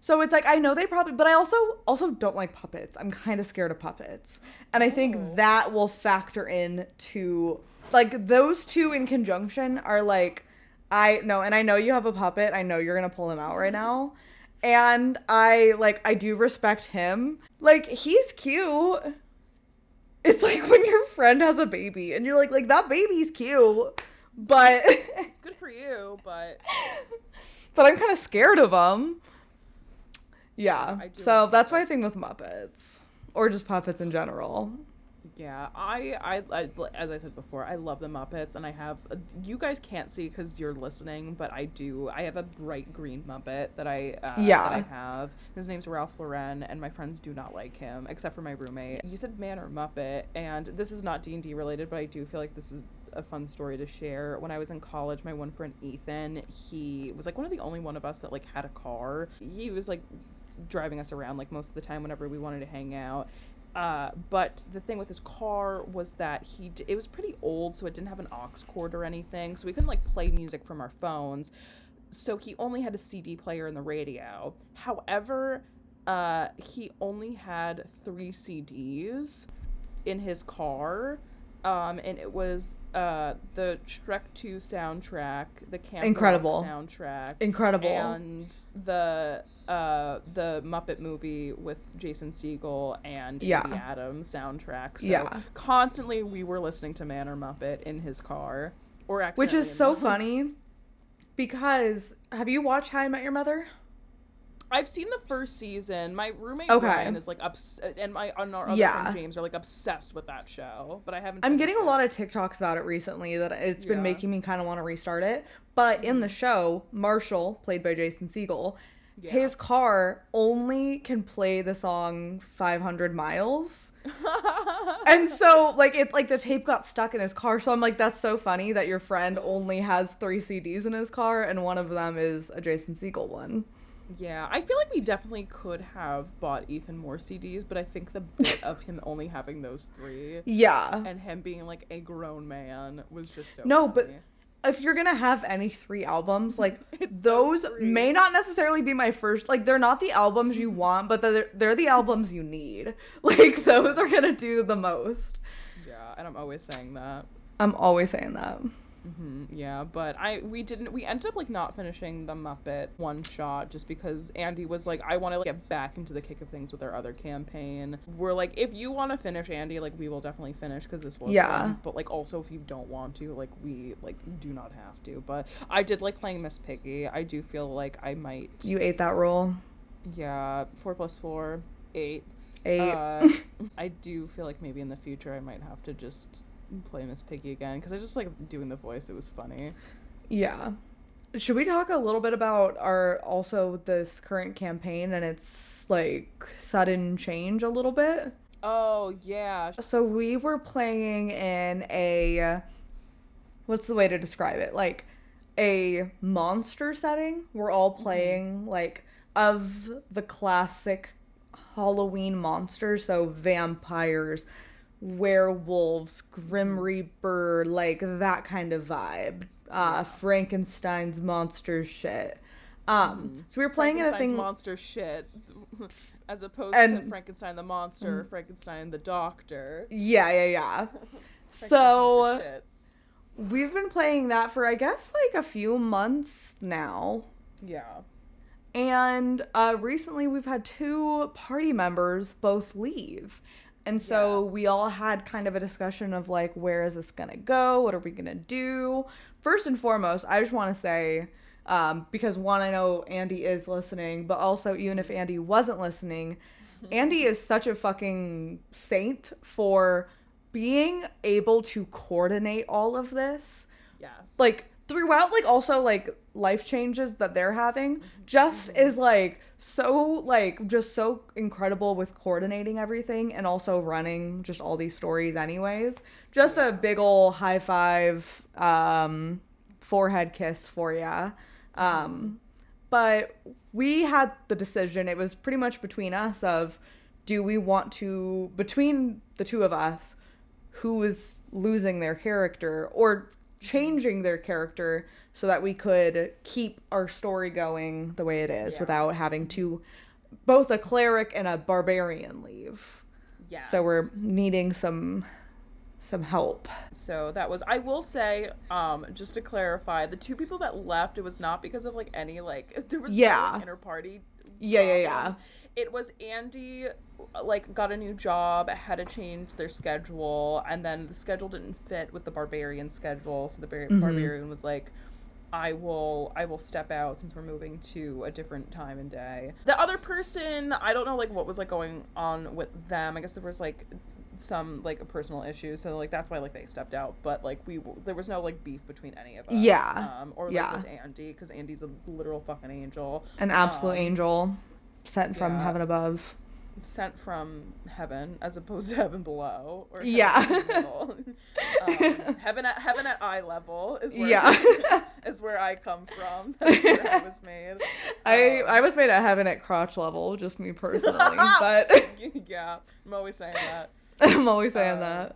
Speaker 1: So it's like, I know they probably, but I also don't like puppets. I'm kind of scared of puppets. And I think that will factor in to, like, those two in conjunction are like, I know you have a puppet. I know you're going to pull him out right now. And I do respect him. Like, he's cute. It's like when your friend has a baby and you're like that baby's cute, but
Speaker 2: it's good for you, but
Speaker 1: I'm kind of scared of him. Yeah. So that's my thing with Muppets, or just puppets in general.
Speaker 2: Yeah, I as I said before, I love the Muppets, and I have, you guys can't see because you're listening, but I have a bright green Muppet that I have. His name's Ralph Lauren, and my friends do not like him, except for my roommate. You said man or Muppet, and this is not D&D related, but I do feel like this is a fun story to share. When I was in college, my one friend Ethan, he was like one of the only one of us that like had a car. He was like driving us around like most of the time whenever we wanted to hang out. But the thing with his car was that it was pretty old, so it didn't have an aux cord or anything, so we couldn't like play music from our phones. So he only had a CD player and the radio. However, he only had 3 CDs in his car. And it was the Shrek 2 soundtrack, the Camp Rock soundtrack, and the Muppet movie with Jason Segel and Amy Adams soundtrack. So constantly we were listening to Man or Muppet in his car,
Speaker 1: which is so funny because have you watched How I Met Your Mother?
Speaker 2: I've seen the first season. My roommate Brian is like and our other friend James are like obsessed with that show, but I haven't.
Speaker 1: I'm getting a lot of TikToks about it recently that it's been making me kind of want to restart it. But in the show, Marshall, played by Jason Segel, his car only can play the song 500 Miles. And so like the tape got stuck in his car. So I'm like, that's so funny that your friend only has 3 CDs in his car and one of them is a Jason Segel one.
Speaker 2: Yeah, I feel like we definitely could have bought Ethan more CDs, but I think the bit of him only having those 3 and him being like a grown man was just so funny.
Speaker 1: But if you're gonna have any 3 albums, like those may not necessarily be my first, like they're not the albums you want, but they're the albums you need. Like those are gonna do the most.
Speaker 2: Yeah, and I'm always saying that. Yeah, but we ended up like not finishing the Muppet one shot just because Andy was like, I want to like, get back into the kick of things with our other campaign. We're like, if you want to finish, Andy, like we will definitely finish because this was fun. But like also if you don't want to, like we like do not have to. But I did like playing Miss Piggy. I do feel like I might.
Speaker 1: You ate that role.
Speaker 2: Yeah, 4 + 4, 8.
Speaker 1: 8.
Speaker 2: I do feel like maybe in the future I might have to just play Miss Piggy again because I just like doing the voice. It was funny.
Speaker 1: Yeah. Should we talk a little bit about this current campaign and its like sudden change a little bit?
Speaker 2: Oh yeah.
Speaker 1: So we were playing in what's the way to describe it? Like a monster setting. We're all playing like of the classic Halloween monsters, so vampires, werewolves, Grim Reaper, like that kind of vibe. Frankenstein's monster shit. So we were playing in a thing
Speaker 2: monster shit as opposed to Frankenstein the monster, Frankenstein the doctor.
Speaker 1: Yeah. So we've been playing that for I guess like a few months now.
Speaker 2: Yeah.
Speaker 1: And recently we've had 2 party members both leave. And so we all had kind of a discussion of like, where is this going to go? What are we going to do? First and foremost, I just want to say, because one, I know Andy is listening, but also even if Andy wasn't listening, Andy is such a fucking saint for being able to coordinate all of this.
Speaker 2: Yes.
Speaker 1: Like throughout, like also like life changes that they're having, just is like so like just so incredible with coordinating everything and also running just all these stories anyways. Just a big ol' high five, forehead kiss for ya. But we had the decision, it was pretty much between us of, do we want to, between the 2 of us, who is losing their character or changing their character so that we could keep our story going the way it is without having to both a cleric and a barbarian leave.
Speaker 2: Yes.
Speaker 1: So we're needing some help.
Speaker 2: So that was, I will say, just to clarify, the 2 people that left, it was not because of like any like there was no like, inter-party
Speaker 1: Yeah.
Speaker 2: It was Andy like got a new job, had to change their schedule, and then the schedule didn't fit with the barbarian schedule, so the barbarian was like, I will step out since we're moving to a different time and day. The other person, I don't know like what was like going on with them. I guess there was like some like a personal issue, so like that's why like they stepped out, but like there was no like beef between any of us. Or like with Andy, because Andy's a literal fucking angel, an absolute
Speaker 1: angel sent from heaven above,
Speaker 2: sent from heaven as opposed to heaven below, or heaven at eye level is where is where I come from. That's where I was made.
Speaker 1: I was made at heaven at crotch level, just me personally, but
Speaker 2: yeah, I'm always saying that.
Speaker 1: I'm always saying that.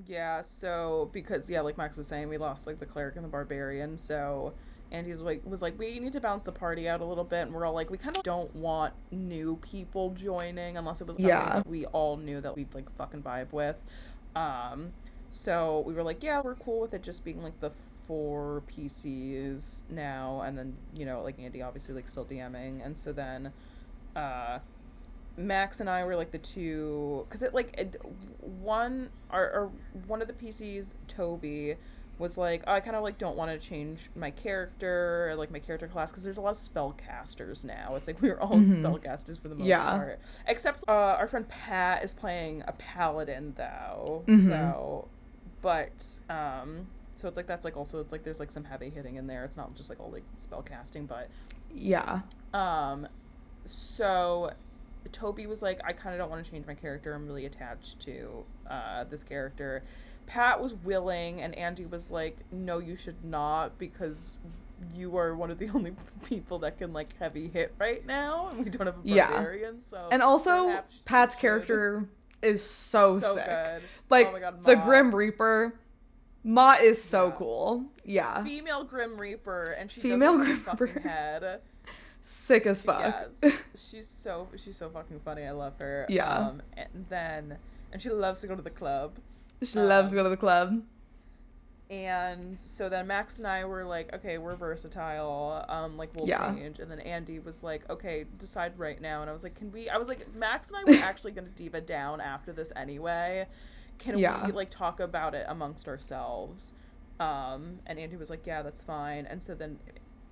Speaker 2: Yeah, so because like Max was saying, we lost like the cleric and the barbarian, so Andy was like, we need to balance the party out a little bit, and we're all like, we kind of don't want new people joining unless it was something that we all knew that we'd like fucking vibe with. So we were like, yeah, we're cool with it just being like the 4 PCs now, and then like Andy obviously like still DMing, and so then Max and I were like the 2, because one of the PCs, Toby, was like, I kind of like don't want to change my character or like my character class, because there's a lot of spellcasters now. It's like we're all spellcasters for the most part, except our friend Pat is playing a paladin though. So it's like that's like also it's like there's like some heavy hitting in there. It's not just like all like spellcasting, but so Toby was like, I kind of don't want to change my character. I'm really attached to this character. Pat was willing, and Andy was like, no, you should not, because you are one of the only people that can like heavy hit right now, and we don't have a barbarian. So
Speaker 1: and also Pat's character is so sick.
Speaker 2: Good.
Speaker 1: Like,
Speaker 2: oh my God,
Speaker 1: the Grim Reaper, Ma is so cool. Yeah,
Speaker 2: female Grim Reaper, and she
Speaker 1: female
Speaker 2: doesn't
Speaker 1: Grim
Speaker 2: have a fucking head.
Speaker 1: Sick as fuck.
Speaker 2: Yes. She's so fucking funny. I love her. And she loves to go to the club.
Speaker 1: She loves to go to the club.
Speaker 2: And so then Max and I were like, okay, we're versatile. Like, we'll change. And then Andy was like, okay, decide right now. And I was like, I was like, Max and I were actually going to diva down after this anyway. Can we, like, talk about it amongst ourselves? And Andy was like, yeah, that's fine. And so then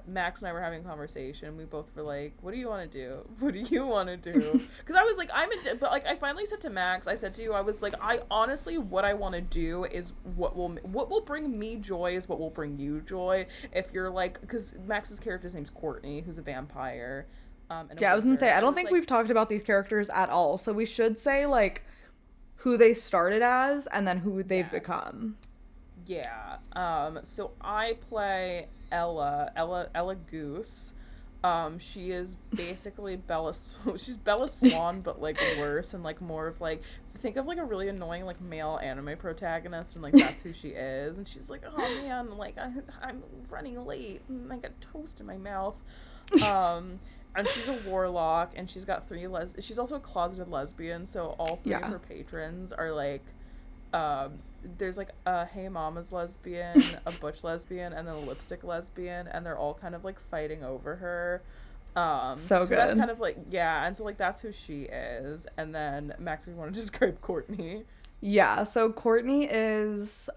Speaker 2: Max and I were having a conversation. We both were like, what do you want to do? What do you want to do? Because I was like, but like I finally said to Max, I said to you, I was like, I honestly, what I want to do is what will bring me joy is what will bring you joy. If you're like, because Max's character's name's Courtney, who's a vampire. And
Speaker 1: I was gonna say, I don't think we've talked about these characters at all, so we should say like who they started as and then who they've become.
Speaker 2: Yeah. So I play Ella Goose. She is basically she's Bella Swan, but like worse and like more of like, think of like a really annoying like male anime protagonist, and like that's who she is. And she's like, oh man, like I'm running late and I got toast in my mouth. And she's a warlock, and she's got she's also a closeted lesbian, so all three of her patrons are like, there's like a Hey Mama's lesbian, a butch lesbian, and then a lipstick lesbian, and they're all kind of like fighting over her. So good. That's kind of like, yeah, and so like that's who she is. And then Max, if you want to describe Courtney.
Speaker 1: Yeah, so Courtney is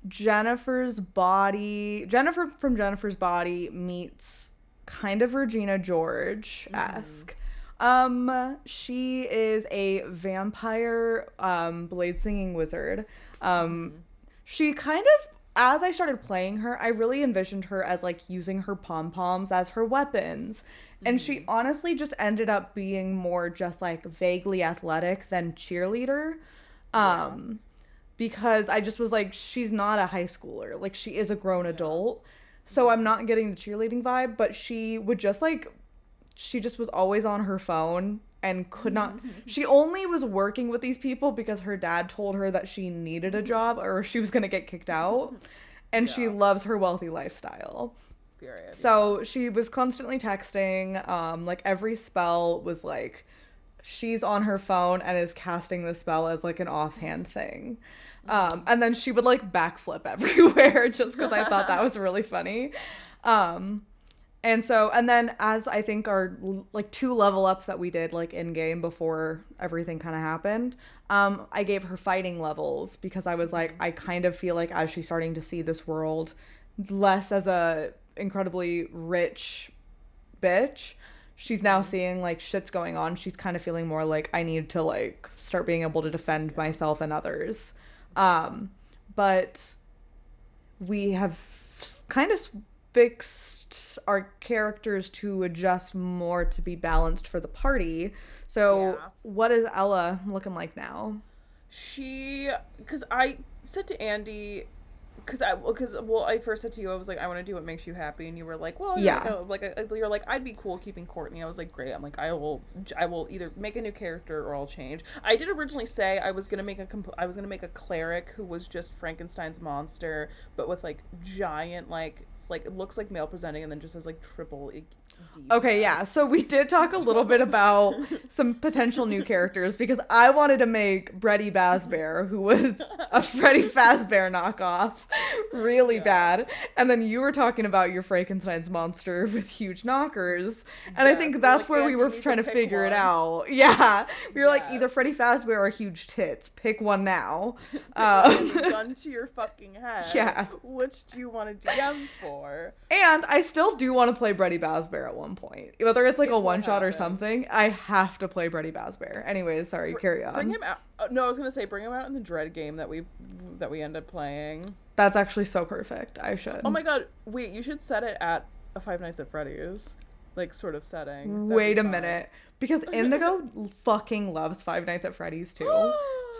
Speaker 1: Jennifer from Jennifer's Body meets kind of Regina George-esque. She is a vampire blade singing wizard. She kind of, as I started playing her, I really envisioned her as like using her pom-poms as her weapons. And she honestly just ended up being more just like vaguely athletic than cheerleader. Because I just was like, she's not a high schooler. Like, she is a grown adult. So I'm not getting the cheerleading vibe, but she would just like, she just was always on her phone and could not, she only was working with these people because her dad told her that she needed a job or she was going to get kicked out. And she loves her wealthy lifestyle. Period. So she was constantly texting, like every spell was like, she's on her phone and is casting the spell as like an offhand thing. And then she would like backflip everywhere just because I thought that was really funny. And then as I think our like 2 level ups that we did like in game before everything kind of happened, I gave her fighting levels because I was like, I kind of feel like as she's starting to see this world less as a incredibly rich bitch, she's now seeing like shit's going on. She's kind of feeling more like I need to like start being able to defend myself and others. But we have kind of fixed our characters to adjust more to be balanced for the party. So what is Ella looking like now?
Speaker 2: Because I said to Andy, I first said to you, I was like, I want to do what makes you happy, and you were like, well, you're like, I'd be cool keeping Courtney. I was like, great. I'm like, I will either make a new character or I'll change. I did originally say I was gonna make a cleric who was just Frankenstein's monster, but with like giant like it looks like male presenting, and then just has like triple.
Speaker 1: Okay, yeah. So we did talk a little bit about some potential new characters because I wanted to make Freddy Fazbear, who was a Freddy Fazbear knockoff, really bad. And then you were talking about your Frankenstein's monster with huge knockers. And I think that's where we were trying to figure it out. Yeah. We were like, either Freddy Fazbear or huge tits. Pick one now.
Speaker 2: Gun to your fucking head.
Speaker 1: Yeah.
Speaker 2: Which do you want to DM for?
Speaker 1: And I still do want to play Freddy Fazbear at one point. Whether it's like a one-shot or something, I have to play Freddy Fazbear. Anyways, sorry, carry on.
Speaker 2: Bring him out. No, I was going to say bring him out in the Dread game that we end up playing.
Speaker 1: That's actually so perfect. I should.
Speaker 2: Oh my god. Wait, you should set it at a Five Nights at Freddy's like sort of setting.
Speaker 1: Wait a minute. Because Indigo fucking loves Five Nights at Freddy's too.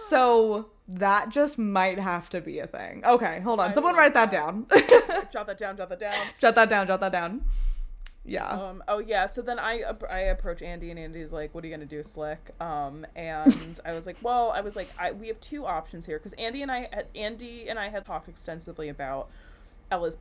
Speaker 1: So that just might have to be a thing. Okay, hold on. Someone write that down.
Speaker 2: Jot that down.
Speaker 1: Jot that down. Yeah.
Speaker 2: Oh yeah. So then I approach Andy, and Andy's like, "What are you gonna do, Slick?" And I was like, we have 2 options here, because Andy and I had talked extensively about Ella's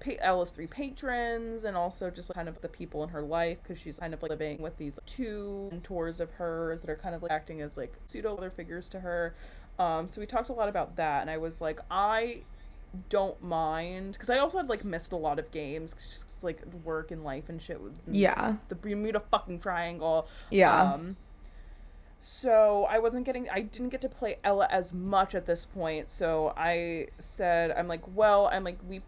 Speaker 2: 3 patrons, and also just kind of the people in her life, because she's kind of like living with these 2 mentors of hers that are kind of like acting as like pseudo other figures to her. So we talked a lot about that, and I was like, I don't mind, because I also had like missed a lot of games, just like work and life and shit with the Bermuda fucking Triangle. So I didn't get to play Ella as much at this point, so I said, we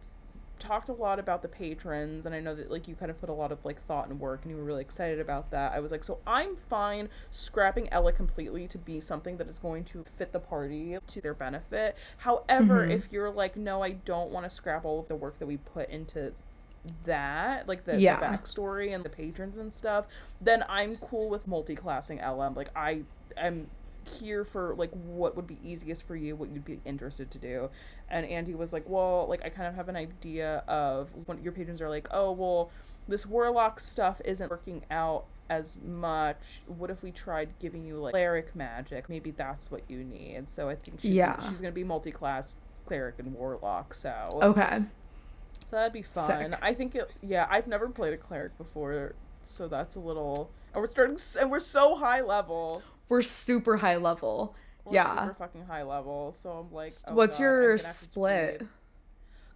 Speaker 2: talked a lot about the patrons, and I know that like you kind of put a lot of like thought and work, and you were really excited about that. I was like, so I'm fine scrapping Ella completely to be something that is going to fit the party to their benefit. However, if you're like, no, I don't want to scrap all of the work that we put into that, like the backstory and the patrons and stuff, then I'm cool with multi-classing Ella. I'm like, I'm here for like what would be easiest for you, what you'd be interested to do. And Andy was like, well, like I kind of have an idea of when your patrons are like, oh well, this warlock stuff isn't working out as much. What if we tried giving you like cleric magic? Maybe that's what you need. So I think she's gonna be multi-class cleric and warlock. So
Speaker 1: okay,
Speaker 2: so that'd be fun.
Speaker 1: Sick.
Speaker 2: I think I've never played a cleric before, so that's a little. And we're so high level.
Speaker 1: We're super high level.
Speaker 2: We're super fucking high level. So I'm like, oh
Speaker 1: what's
Speaker 2: God,
Speaker 1: your split?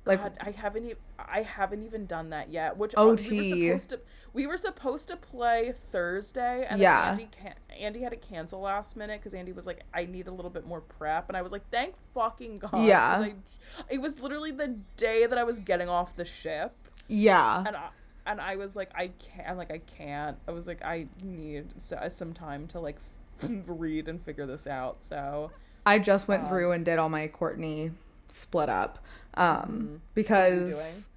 Speaker 2: Like, God, I haven't even done that yet. Which
Speaker 1: OT.
Speaker 2: We were supposed to play Thursday, and then Andy had to cancel last minute because Andy was like, I need a little bit more prep, and I was like, thank fucking God.
Speaker 1: Yeah.
Speaker 2: It was literally the day that I was getting off the ship.
Speaker 1: Yeah.
Speaker 2: And I was like, I can't. I was like, I need some time to like read and figure this out. So
Speaker 1: I just went through and did all my Courtney split up. Because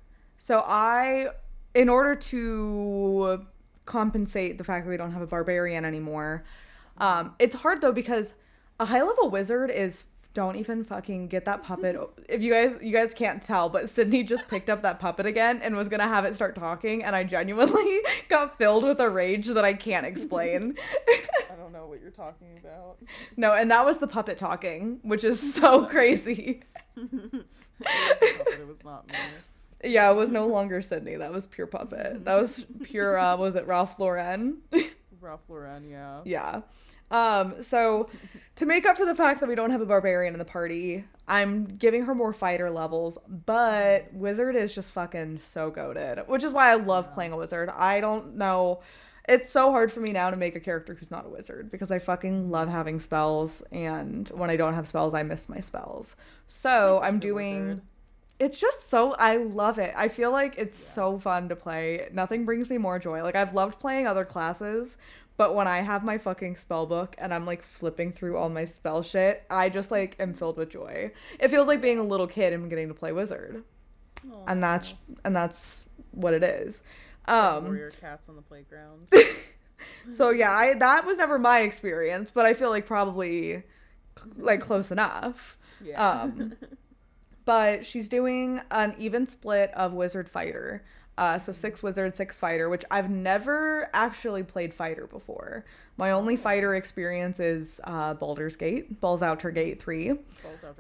Speaker 1: in order to compensate the fact that we don't have a barbarian anymore, it's hard though because a high level wizard is, don't even fucking get that puppet. If you guys can't tell, but Sydney just picked up that puppet again and was gonna have it start talking, and I genuinely got filled with a rage that I can't explain.
Speaker 2: I don't know what you're talking about.
Speaker 1: No, and that was the puppet talking, which is so crazy.
Speaker 2: It was not me.
Speaker 1: Yeah, it was no longer Sydney. That was pure puppet. That was pure, was it Ralph Lauren?
Speaker 2: Ralph Lauren, yeah.
Speaker 1: Yeah. So to make up for the fact that we don't have a barbarian in the party, I'm giving her more fighter levels, but wizard is just fucking so goated, which is why I love playing a wizard. I don't know. It's so hard for me now to make a character who's not a wizard because I fucking love having spells, and when I don't have spells, I miss my spells. So I'm doing... It's just so, I love it. I feel like it's so fun to play. Nothing brings me more joy. Like, I've loved playing other classes, but when I have my fucking spell book and I'm like flipping through all my spell shit, I just like am filled with joy. It feels like being a little kid and getting to play wizard.
Speaker 2: Aww.
Speaker 1: And that's what it is.
Speaker 2: Warrior cats on the playground.
Speaker 1: So yeah, that was never my experience, but I feel like probably like close enough.
Speaker 2: Yeah.
Speaker 1: But she's doing an even split of wizard fighter. So 6 wizard, 6 fighter, which I've never actually played fighter before. My only fighter experience is Baldur's Gate, Balls Outer Gate 3.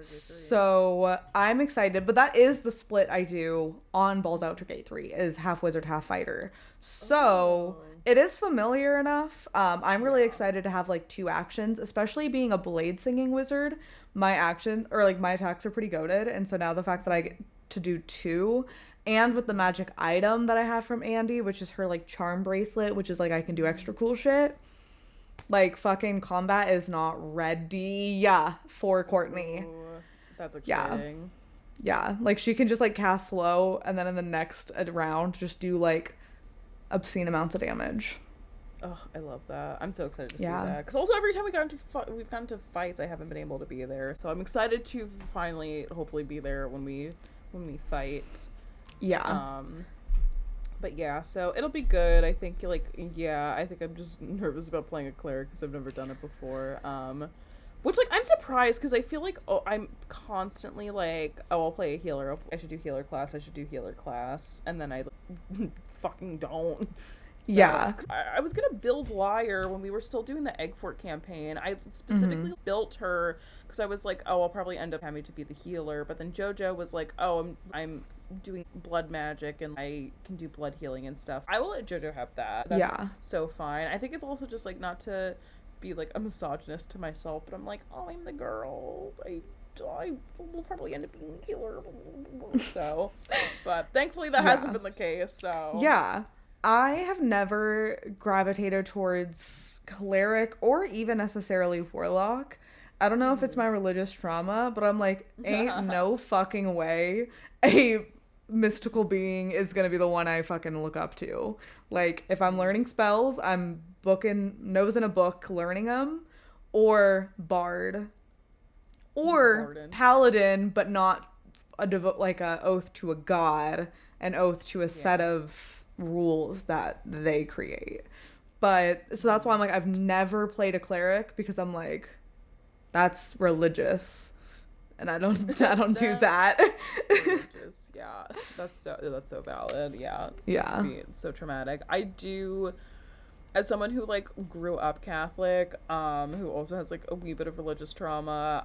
Speaker 1: So I'm excited, but that is the split I do on Balls Outer Gate 3, is half wizard, half fighter. So it is familiar enough. I'm really excited to have like 2 actions, especially being a blade singing wizard. My attacks are pretty goated, and so now the fact that I get to do 2, and with the magic item that I have from Andy, which is her like charm bracelet, which is like I can do extra cool shit, like fucking combat is not ready for Courtney.
Speaker 2: Ooh, that's exciting.
Speaker 1: Yeah, like she can just like cast slow, and then in the next round just do like obscene amounts of damage.
Speaker 2: Oh, I love that. I'm so excited to see that. Because also every time we've gotten to fights, I haven't been able to be there. So I'm excited to finally, hopefully, be there when we fight.
Speaker 1: Yeah.
Speaker 2: But yeah, so it'll be good. I think I think I'm just nervous about playing a cleric because I've never done it before. Which like I'm surprised because I feel like I'm constantly like, I'll play a healer. I should do healer class, and then I fucking don't. So,
Speaker 1: yeah.
Speaker 2: I was gonna build Liar when we were still doing the Egg Fort campaign. I specifically built her because I was like, oh, I'll probably end up having to be the healer. But then JoJo was like, oh, I'm doing blood magic and I can do blood healing and stuff. I will let JoJo have that. That's so fine. I think it's also just like not to be like a misogynist to myself, but I'm like, oh, I'm the girl. I will probably end up being the healer. So, but thankfully that hasn't been the case. So
Speaker 1: yeah. I have never gravitated towards cleric or even necessarily warlock. I don't know if it's my religious trauma, but I'm like, ain't no fucking way a mystical being is gonna be the one I fucking look up to. Like, if I'm learning spells, I'm booking nose in a book learning them, or bard, or paladin, but not a oath to a god, an oath to a set of rules that they create. But so that's why I'm like, I've never played a cleric because I'm like, That's religious. And I don't do that.
Speaker 2: Religious, yeah. That's so valid. Yeah.
Speaker 1: Yeah.
Speaker 2: It's so traumatic. I do, as someone who like grew up Catholic, who also has like a wee bit of religious trauma,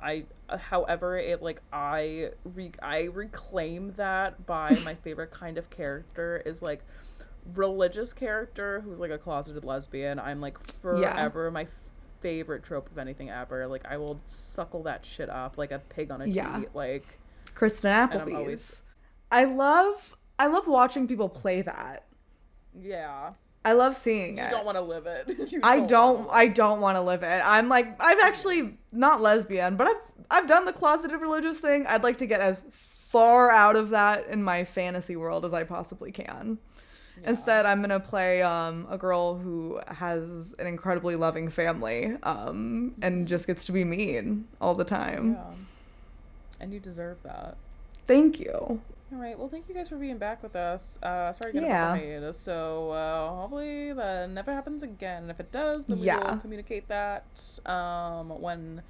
Speaker 2: however, it like I reclaim that by my favorite kind of character is like religious character who's like a closeted lesbian. I'm like forever my favorite trope of anything ever. Like I will suckle that shit up like a pig on a teat. Like
Speaker 1: Kristen Applebee's. I love watching people play that.
Speaker 2: Yeah.
Speaker 1: I love seeing it.
Speaker 2: You don't want to live it.
Speaker 1: I don't want to live it. I'm like, I've actually not lesbian, but I've done the closeted religious thing. I'd like to get as far out of that in my fantasy world as I possibly can. Yeah. Instead, I'm gonna play a girl who has an incredibly loving family, and just gets to be mean all the time.
Speaker 2: Yeah. And you deserve that.
Speaker 1: Thank you.
Speaker 2: All right. Well, thank you guys for being back with us. Sorry to get a hiatus. So hopefully that never happens again. And if it does, then we will communicate that when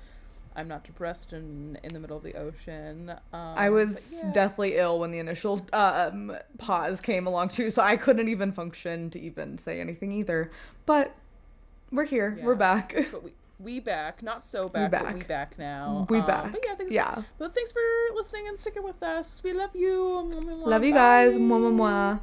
Speaker 2: I'm not depressed and in the middle of the ocean.
Speaker 1: I was deathly ill when the initial pause came along too, so I couldn't even function to even say anything either. But we're here. Yeah. We're back.
Speaker 2: But we back. Not so back, but we back now.
Speaker 1: We back.
Speaker 2: But thanks for listening and sticking with us. We love you.
Speaker 1: Love you guys. Mwah, mwah, mwah.